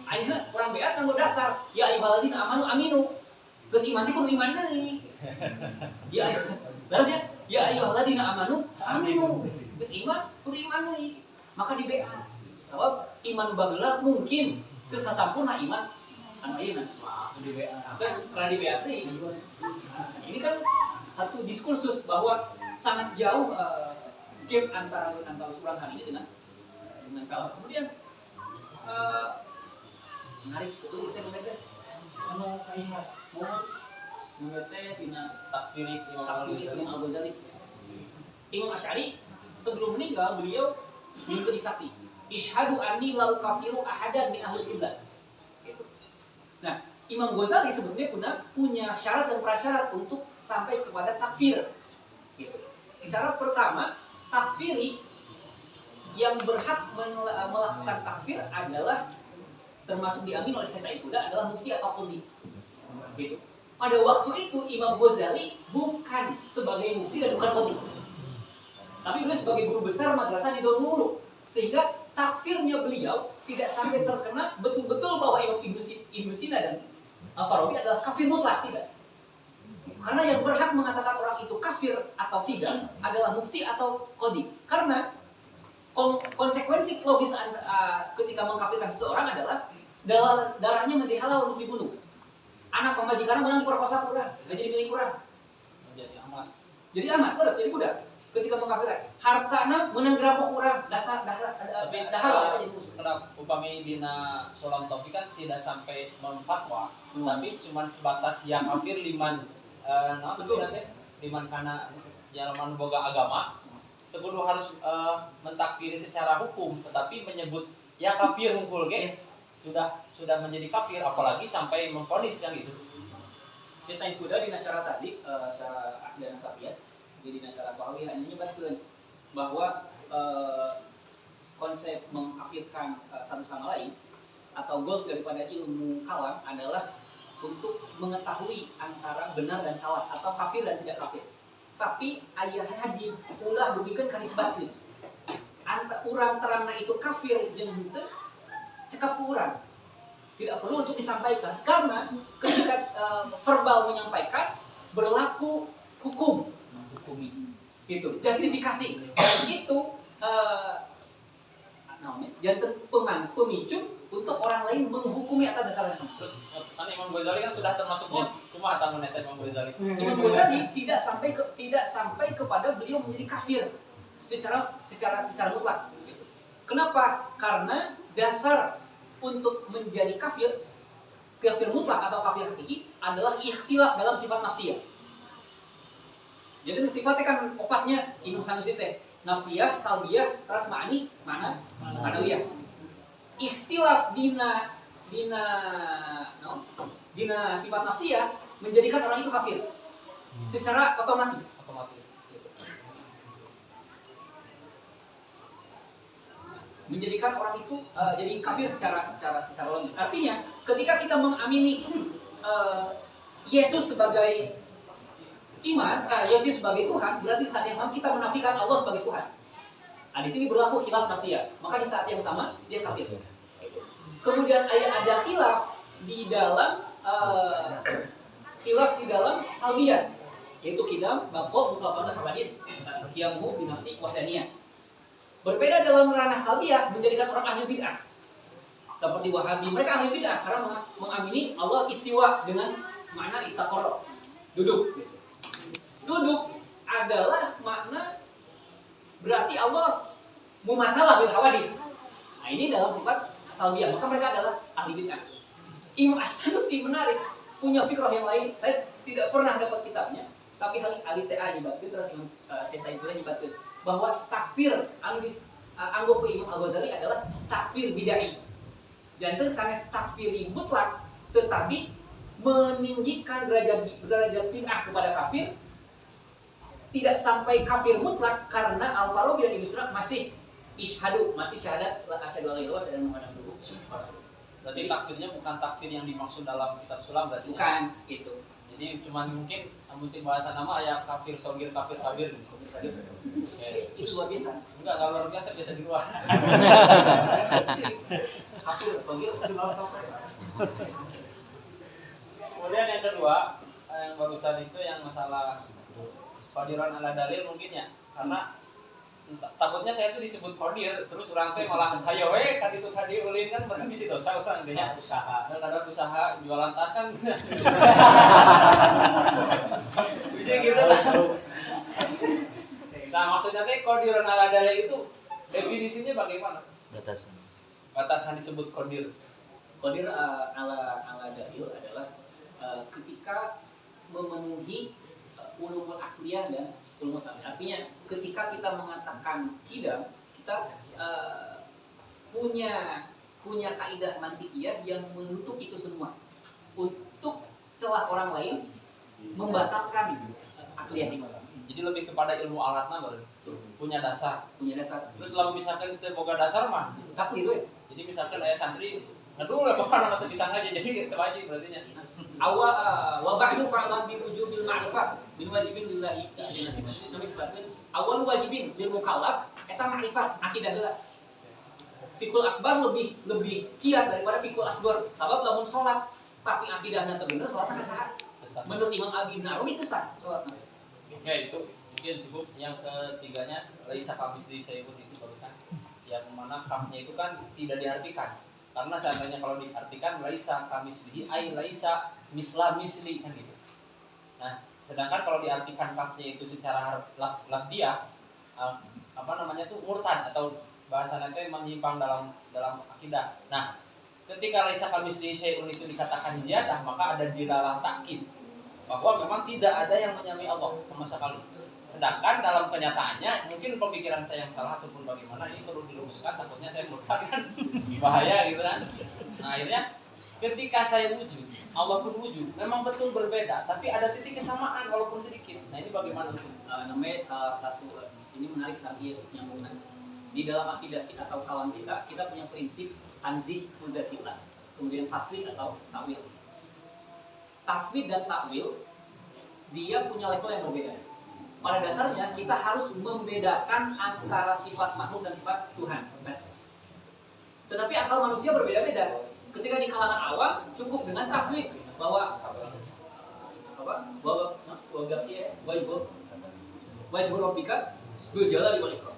Ayeuna kurang beat nganggo dasar ya ayyuhalladzina amanu aminu. Geus iman teh kudu iman deui. Ya harusnya ya ayyuhalladzina amanu aminu. Geus iman kudu iman deui. Maka di beat. Sebab iman bageula mungkin geus sasampurna iman anu ayeuna. Di beat. Karena di beat deui. Ini kan satu diskursus bahwa sangat jauh gap antara surah hari ini dengan kalam. Kemudian menarik seluruh teh anu kalimat mau teh dina takfir Imam Al-Ghazali. Imam Asy'ari sebelum meninggal beliau memberi saksi isyhadu anni la kafiru ahadan min ahli qiblah. Gitu. Nah, Imam Ghazali sebenarnya punya syarat dan prasyarat untuk sampai kepada takfir. Gitu. Syarat pertama, takfiri yang berhak melakukan takfir adalah termasuk diamin oleh Syekh Said Huda adalah mufti atau qadhi. Gitu. Pada waktu itu Imam Ghazali bukan sebagai mufti dan bukan qadhi. Tapi beliau sebagai guru besar madrasah di Darul Ulum. Sehingga takfirnya beliau tidak sampai terkena betul-betul bahwa Ibnu Sina dan Al-Farabi adalah kafir mutlak, tidak. Karena yang berhak mengatakan orang itu kafir atau tidak adalah mufti atau qadhi. Karena konsekuensi logis ketika mengkafirkan seseorang adalah darahnya menjadi halal untuk dibunuh. Anak pemajikannya menang diperkosa kurang, nggak jadi milik kurang. Jadi amat terus jadi budak. Ketika mengkafirkan, hartana menang dirampok kurang, dahal aja jadi musuh. Karena upami dina Sulam Taufik kan tidak sampai memfatwa, tapi cuma sebatas yang kafir liman betul nanti liman karena jalan boga agama. Kudu harus mentakfiri secara hukum, tetapi menyebut ya kafir ngumpul ge sudah menjadi kafir, apalagi sampai memvonis yang itu. Syekh Said Huda di Nasyara tadi, secara akidah nasabiyah, jadi Nasyara Bahawiyah hanya nyebarkeun bahwa konsep mengkafirkan satu sama lain atau goals daripada ilmu kalam adalah untuk mengetahui antara benar dan salah atau kafir dan tidak kafir. Tapi ayah haji ulah dugikeun ka nisbatin. Urang terangna itu kafir jeung henteu cekap ku urang. Tidak perlu untuk disampaikan karena ketika verbal menyampaikan berlaku hukum menghukumi. Itu justifikasi. Dan itu namanya jantan pemicu untuk orang lain menghukumi atas dasar agama. Terus kan Imam Ghazali kan sudah termasuknya cuma tamu neta Imam Ghazali. Imam Ghazali tidak sampai kepada beliau menjadi kafir secara mutlak. Kenapa? Karena dasar untuk menjadi kafir mutlak atau kafir hakiki adalah ikhtilaf dalam sifat nafsiyah. Jadi sifatnya kan opatnya Imam Sanusi teh nafsiyah, salbiyah, terus ma'nawiyah. Ikhtilaf dina sifat nafsiyah menjadikan orang itu kafir secara otomatis. Menjadikan orang itu jadi kafir secara logis. Artinya, ketika kita mengamini Yesus sebagai iman, Yesus sebagai Tuhan, berarti saat yang sama kita menafikan Allah sebagai Tuhan. Nah, di sini berlaku khilaf nafsiyah. Maka di saat yang sama dia kafir. Kemudian ada khilaf di dalam salbiyah, yaitu qidam, baqo, muqafalah hadis, qiyamuhu bi nafsi wahdaniyah. Berbeda dalam ranah salbiyah menjadikan orang ahli bid'ah. Seperti Wahabi, mereka ahli bid'ah karena mengamini Allah istiwa dengan makna istaqarra, duduk. Duduk adalah makna berarti Allah mumasalah bil hawadis. Nah, ini dalam sifat salbiyah, maka mereka adalah ahli bid'ah. Imam As-Sanusi menarik, punya fikrah yang lain. Saya tidak pernah dapat kitabnya, tapi ahli TA nyibatkeun terus Imam Syekh nyibatkeun bahwa takfir anggap Imam Al-Ghazali adalah takfir bid'ah. Dan itu sanes takfir mutlak, tetapi meninggikan derajat bid'ah kepada kafir, tidak sampai kafir mutlak karena Al-Farabi dan Ibnu Surak masih isyhadu, masih syahadat la asyhadu alla ilaha illallah wa anna muhammadar. Berarti takfirnya bukan takfir yang dimaksud dalam kitab sulam berarti. Bukan itu. Jadi cuma mungkin bahasa nama ya kafir sogir, kafir kabir gitu. Itu luar biasa. Enggak luar biasa, biasa di luar. Kafir sogir Kemudian yang kedua, yang barusan itu yang masalah qadiran ala dalil mungkin ya. Karena takutnya saya tuh disebut qadir, terus orang teh malah hayo we kan itu qadir ulin kan berarti bisa dosa orang teh nya usaha. Ada usaha jualan tas kan. Bisa gitu lah. Nah, maksudnya teh qadiran ala dalil itu definisinya bagaimana? Batasan disebut qadir. Qadir ala dalil adalah ketika memenuhi ulumul akliyah dan ulumul sam'iyah. Artinya ketika kita mengatakan qidam, kita punya kaidah mantikiyah yang menutup itu semua untuk celah orang lain membatalkan akliyah ini. Jadi lebih kepada ilmu alatnya baru punya dasar. Terus kalau misalkan kita boga dasar mah Tapi itu jadi misalkan ayah santri aduh lah pokoknya nama bisa aja jadi kita wajib berarti nya. Wa ba'du fa'lam bi wujubil ma'rifah min wajibin lillahi awal wajibin lil mukallaf eta ma'rifat akidah heula. Fikul akbar lebih kiat daripada fikul asghar. Sabab lamun salat tapi akidahna teu bener salatna saha? Menurut Imam Abi Nawawi itu sah salatna. Ya itu mungkin cukup. Yang ketiganya laisa kamisli sayun itu barusan yang mana kamnya itu kan tidak diartikan. Karena seandainya kalau diartikan laisa kamislihi ai laisa misla misli kan gitu. Nah, sedangkan kalau diartikan kafnya itu secara lafdiyah tuh murtad atau bahasa nanti menyimpang dalam akidah. Nah, ketika laisa kamislihi syai'un itu dikatakan ziyadah, maka ada dilalah takkid bahwa memang tidak ada yang menyamai Allah sama sekali. Sedangkan dalam kenyataannya mungkin pemikiran saya yang salah ataupun bagaimana ini perlu diluruskan, takutnya saya murtad kan bahaya gitu kan. Nah, akhirnya ketika saya wujud, Allah pun wujud, memang betul berbeda, tapi ada titik kesamaan walaupun sedikit. Nah, ini bagaimana itu? Namanya salah satu ini menarik sambil nyambungan. Di dalam akidah kita atau kalam kita punya prinsip tanzih mudahilah, kemudian tafwid atau takwil. Tafwid dan takwil dia punya level yang berbeda. Pada dasarnya kita harus membedakan antara sifat makhluk dan sifat Tuhan. Tetapi akal manusia berbeda-beda. Ketika di kalangan awam cukup dengan tafwid bahwa wajhu rabbika dzul jalali wal ikram.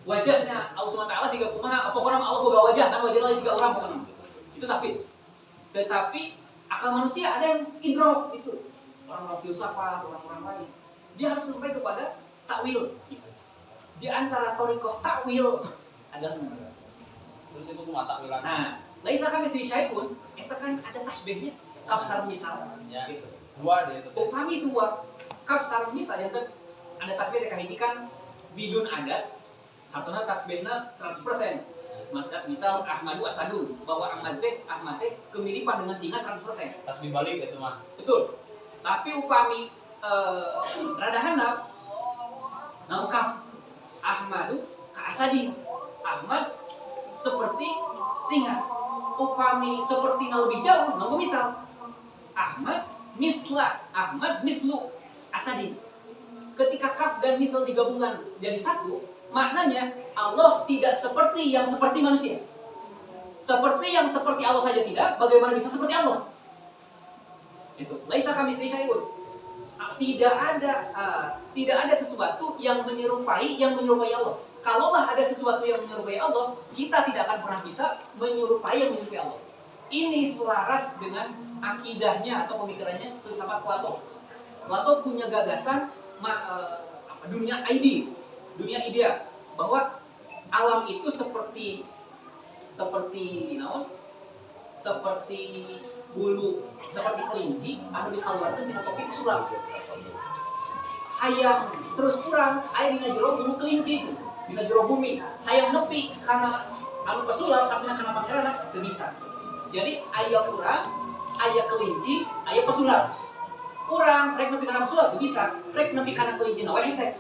wajahnya Allah SWT sehingga kumaha pokoknya Allah boga wajah kan wajah lain juga orang pokoknya itu tafsir. Tetapi akal manusia ada yang idrok itu orang-orang filsafat orang-orang lain dia harus sampai kepada takwil di antara thariqah takwil ada Terus itu cuma takwilan. nah laisa kami syai'un itu kan ada tasbihnya kafsar misal Ya. gitu. Dua dia itu. Upami dua kafsar misal yang ada tasbih teh kahiji bidun adat hartuna tasbihna 100%. Misal Ahmadu Asadu bahwa Ahmad teh kemiripan dengan singa 100%. Tasbih balik itu mah. Betul. Tapi upami rada handap naukaf Ahmadu ka Asadi. Ahmad seperti singa. Upami seperti lebih jauh, nunggu misal Ahmad mislu Asadi. Ketika kaf dan misal digabungkan jadi satu, maknanya Allah tidak seperti yang seperti manusia. Seperti yang seperti Allah saja tidak, bagaimana bisa seperti Allah? Itu. Laisa kamitslihi syai'un. Tidak ada sesuatu yang menyerupai Allah. Kalaulah ada sesuatu yang menyerupai Allah, kita tidak akan pernah bisa menyerupai yang menyerupai Allah. Ini selaras dengan akidahnya atau pemikirannya filsafat Plato. Plato punya gagasan dunia idea bahwa alam itu seperti bulu seperti kelinci anu dikeluarkan tina topi sulap hayang terus kurang aya dina jero bulu kelinci dina jero bumi hayang nepi karena anu pesulap tapi kana pangeran teu bisa jadi aya kurang aya kelinci aya pesulap kurang rek nepi kana pesulap teu bisa rek nepi kana kelinci na we hese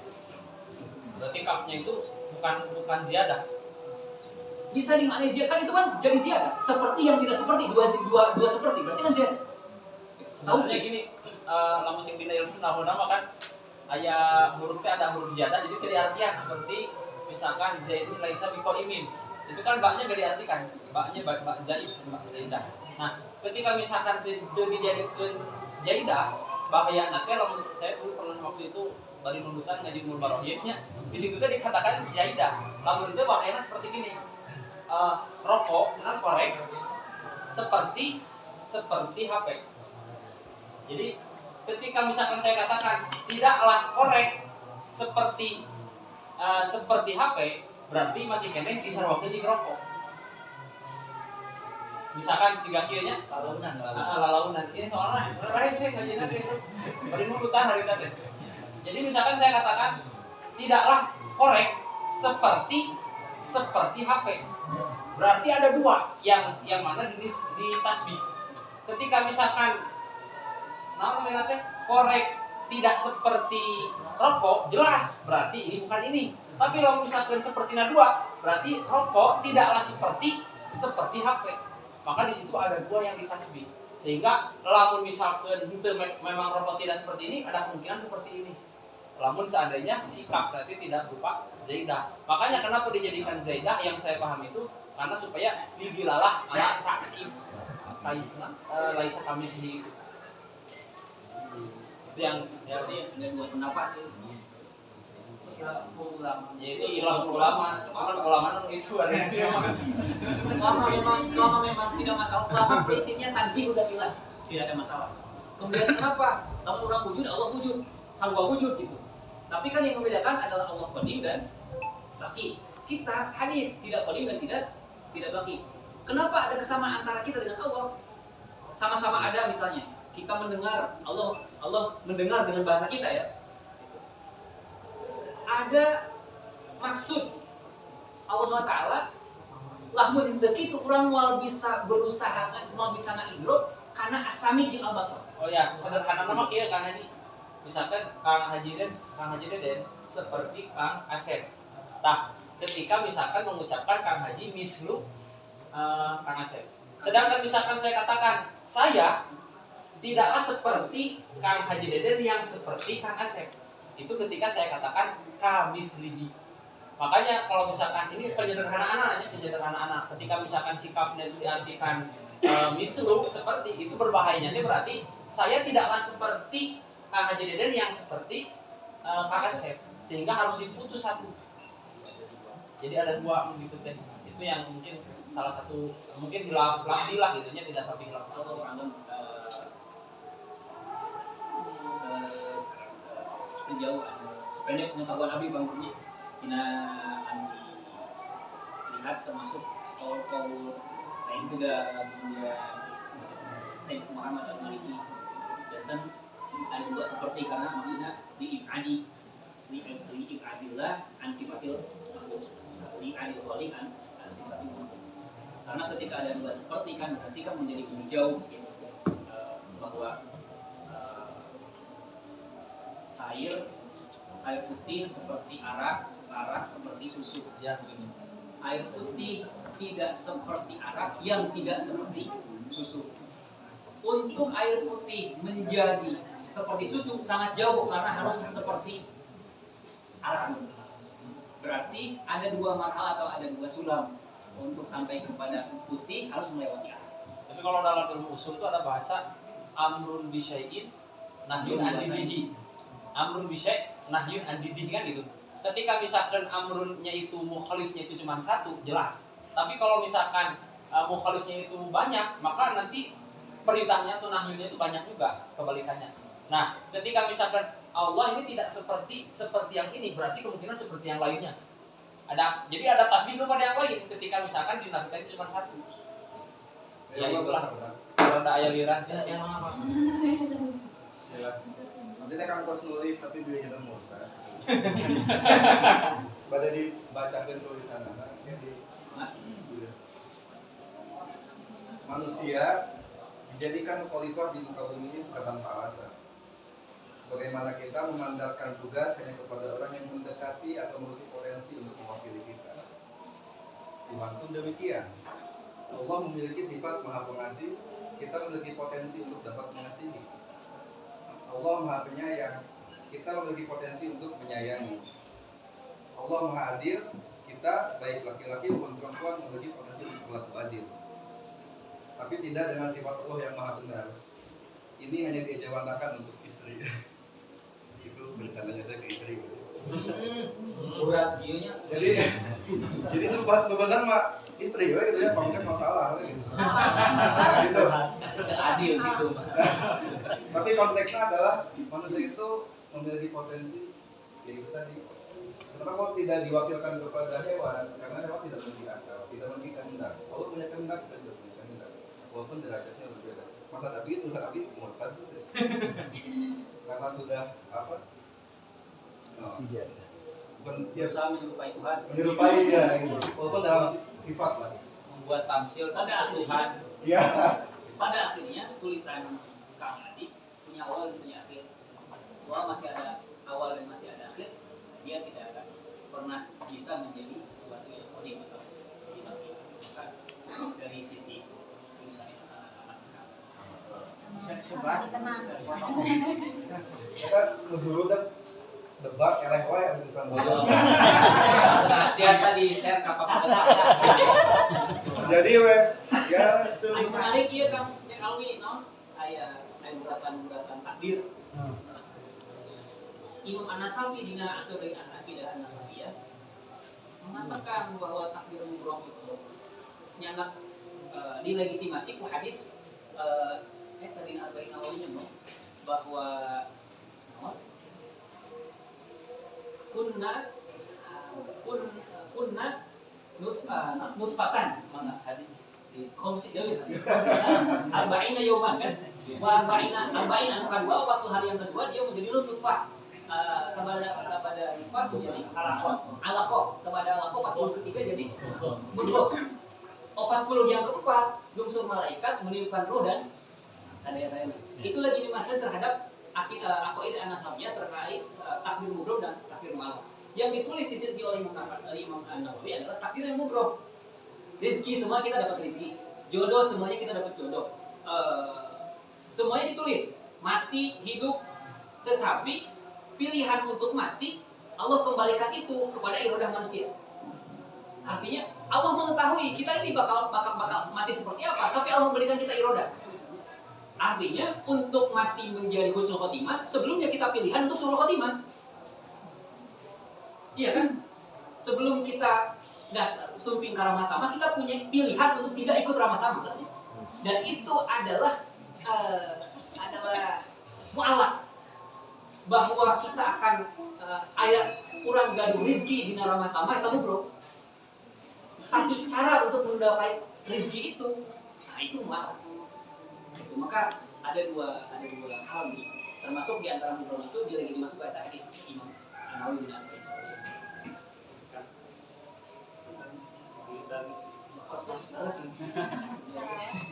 Berarti kafnya itu bukan ziyadah. bisa dimaknai ziyadah kan itu kan jadi ziyadah seperti yang tidak seperti dua seperti berarti kan ziyadah tahu Sebenarnya gini, lamun cek dina ilmu nama kan aya hurufnya ada huruf ziyadah jadi teu diartian seperti misalkan zaidun laisa biqaimin. Itu kan baknya gak diartikan. Baknya bak zaid, bak zaidah. Nah, ketika misalkan teu dijadikeun zaidah, bahaya nanti lamun saya dulu pernah waktu itu bari nundutan ngaji Umul Barohiyahnya di situ teh dikatakan zaidah. Lamun teh bahayana seperti gini. Rokok dengan korek seperti HP. Jadi ketika misalkan saya katakan tidaklah korek seperti HP, berarti masih kene disarwakeun di rokok. Misalkan siga kieu nya lalaunan ini soalnya lain saya ngaji nanti bari nundutan hari tadi. Jadi misalkan saya katakan tidaklah korek seperti HP. Berarti ada dua yang mana di tasbih. Ketika misalkan namanya teh korek tidak seperti rokok, jelas berarti ini bukan ini. Tapi kalau misalkan seperti dua, berarti rokok tidaklah seperti HP. Maka di situ ada dua yang ditasbih. Sehingga lamun misalkan memang rokok tidak seperti ini, ada kemungkinan seperti ini. Lamun seandainya sikap berarti tidak berupa zaidah. Makanya kenapa dijadikan zaidah yang saya paham itu karena supaya didilalah ala takib kaitna laisa kamitslihi itu. Itu yang jadi ada dua pendapat jadi ulama itu ada selama memang tidak masalah selama prinsipnya tanzih udah bilang tidak ada masalah. Kemudian kenapa? Kalau orang wujud Allah wujud, sarwa wujud gitu. Tapi kan yang membedakan adalah Allah qadim dan baqi. Kita hadis tidak qadim dan tidak baqi. Kenapa ada kesamaan antara kita dengan Allah? Sama-sama ada misalnya kita mendengar Allah mendengar dengan bahasa kita ya. Ada maksud Allah SWT lahmun itu orang mau bisa berusaha mau bisa ngidrok karena asami jeung al-basar. Oh ya, sederhana nama kieu Kang Haji. Misalkan Kang Haji Deden seperti Kang Asep. Nah, ketika misalkan mengucapkan Kang Haji mislu Kang Asep. Sedangkan misalkan saya katakan saya tidaklah seperti Kang Haji Deden yang seperti Kang Asep. Itu ketika saya katakan kamislihi. Makanya kalau misalkan ini penyederhanaan ketika misalkan sikapnya itu diartikan mislu seperti itu berbahayanya berarti saya tidaklah seperti Kang Haji Deden yang seperti Kang Asep sehingga harus diputus satu. Jadi ada dua gitu teh. Itu yang mungkin salah satu mungkin dilapsi lah gitu nya tidak sampai hilaf. Kalau anggap sejauh sependek pengetahuan Abi Bang Puji kina lihat termasuk kaul saya juga punya Sayyid Muhammad Al-Maliki dan ada juga seperti karena maksudnya diibadillah an sifatil diibadil khaliq an sifatil makhluk. Karena ketika ada dua seperti kan berarti kan menjadi menjauh gitu, bahwa air putih seperti arak seperti susu. Ya. Air putih tidak seperti arak yang tidak seperti susu. Untuk air putih menjadi seperti susu sangat jauh karena harus seperti arak. Berarti ada dua marhala atau ada dua sulam untuk sampai kepada putih harus melewati arak. Tapi kalau dalam ilmu usul itu ada bahasa amrun bisyai'in nahyun an didihi. Amrun bisyai' nahyun an didihi kan gitu. Ketika misalkan amrunnya itu mukhalifnya itu cuma satu, jelas. Tapi kalau misalkan mukhalifnya itu banyak, maka nanti perintahnya atau nahyunnya itu banyak juga kebalikannya. Nah, ketika misalkan Allah ini tidak seperti yang ini, berarti kemungkinan seperti yang lainnya. Jadi ada tasbih kepada yang lain ketika misalkan dinafikan itu cuma satu. Ya itulah. Kalau ada ayat liran, Yang apa? Nanti kan kos nulis tapi dia kita mau pada dibacakan tulisan manusia dijadikan khalifah di muka bumi ini bukan tanpa alasan. Sebagaimana kita memandangkan tugas hanya kepada orang yang mendekati atau memiliki potensi untuk mewakili kita. Tuhan pun demikian. Allah memiliki sifat maha pengasih, kita memiliki potensi untuk dapat mengasihi. Allah maha penyayang, kita memiliki potensi untuk menyayangi. Allah maha adil, kita baik laki-laki maupun perempuan memiliki potensi untuk berlaku adil. Tapi tidak dengan sifat Allah yang maha benar. Ini hanya diejawantahkan untuk istri. Itu bercandanya saya ke istri. Berat gionya. Jadi itu benar mah istri gitu ya, pangkat masalah gitu. Gitu. Tidak adil gitu. Tapi konteksnya adalah manusia itu memiliki potensi ya itu tadi. Kenapa kok tidak diwakilkan kepada hewan? Karena hewan tidak memiliki akal, tidak memiliki kehendak. Allah punya kehendak, kita tidak punya kehendak. Walaupun derajatnya berbeda. Masa Nabi itu Nabi umur satu. Karena sudah apa? Bukan Berusaha menyerupai Tuhan. menyerupai dia gitu. Walaupun dalam sifat lah. membuat tamsil Pada Tuhan. Tuhan. Iya. Pada akhirnya tulisan Kang Adi punya awal dan punya akhir. Soal masih ada awal dan masih ada akhir, dia tidak akan pernah bisa menjadi sesuatu yang kodim atau dinamika. Dari sisi tulisan itu sangat amat sekali. tenang. Kita dulu kan debat eleh wae anu tulisan bodoh. Biasa di share kapan Jadi we ya Aing menarik ieu Kang Cek Alwi non aya guratan takdir. Imam An-Nasafi dina aturan akidah An-Nasafiyah mengatakan bahwa takdir mubrom itu nyandak dilegitimasi ku hadis tadi Arba'in Nawawi bahwa kunna nutfatan mana hadis di komsi deui arba'ina yauman kan wa arba'ina anu kadua waktu hari yang kedua dia menjadi nutfah sabada nutfah menjadi alaqah sabada alaqah 40 ketiga jadi mudghah 40 yang keempat unsur malaikat meniupkan roh dan sadaya saya itu lagi dimaksud terhadap akidah An-Nasafiyah terkait takdir mubrom dan takdir mu'alaf. Yang ditulis di sini oleh Imam An-Nawawi adalah takdir yang mubrom. Rezeki semua kita dapat rezeki, jodoh semuanya kita dapat jodoh. Semuanya ditulis, mati, hidup, tetapi pilihan untuk mati Allah kembalikan itu kepada iradah manusia. Artinya Allah mengetahui kita ini bakal mati seperti apa, tapi Allah memberikan kita iradah. Artinya untuk mati menjadi husnul khotimah sebelumnya kita pilihan untuk suul khotimah. Iya kan? Sebelum kita nggak sumping ke ramah tamah, kita punya pilihan untuk tidak ikut ramah tamah nggak sih? Dan itu adalah mu'alak bahwa kita akan ayat kurang gaduh rizki di ramah tamah itu bro. Tapi cara untuk mendapat rezeki itu, nah itu mu'alak. Itu maka ada dua hal nih, termasuk di antara mu'alak itu dia lagi dimasuk ke hadis Imam Nawawi bin Abi. Dan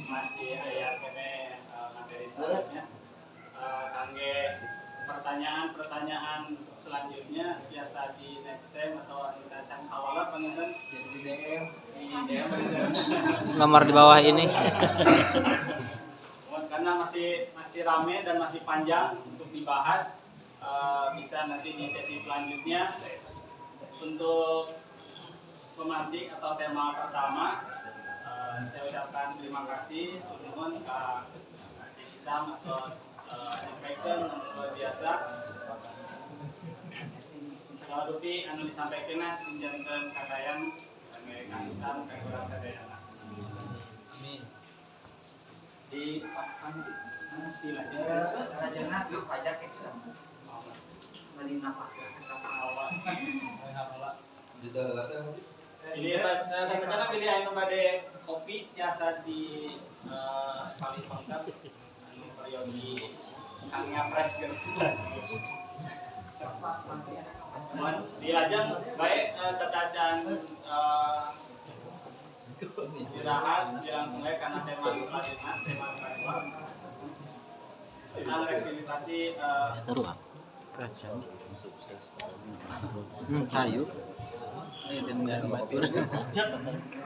masih aya kene materi selanjutnya. Kangge pertanyaan selanjutnya biasa di next time atau kita can hawala panengan Jadi DM. di DM Nomor di bawah ini. karena masih rame dan masih panjang untuk dibahas. Bisa nanti di sesi selanjutnya. Untuk pemantik atau tema pertama, saya ucapkan terima kasih nuhun ka Cik Isam atas nyampaikan yang luar biasa. Segala dupi anu disampaikan sinjankeun kasayang kangge Kang Isam ka urang sadayana. Amin. Di istilahnya Rajana ke pajak Islam. Beli napas awal. Jeda latih. Ini saya rencana pilih anu bade kopi biasa di Kali Pangkat anu periode Kang Nyapres gitu. Mohon dilajeng baik setacan istirahat langsung aja karena tema selanjutnya tema kedua. Tentang revitalisasi Kayu. Ayo dan batur.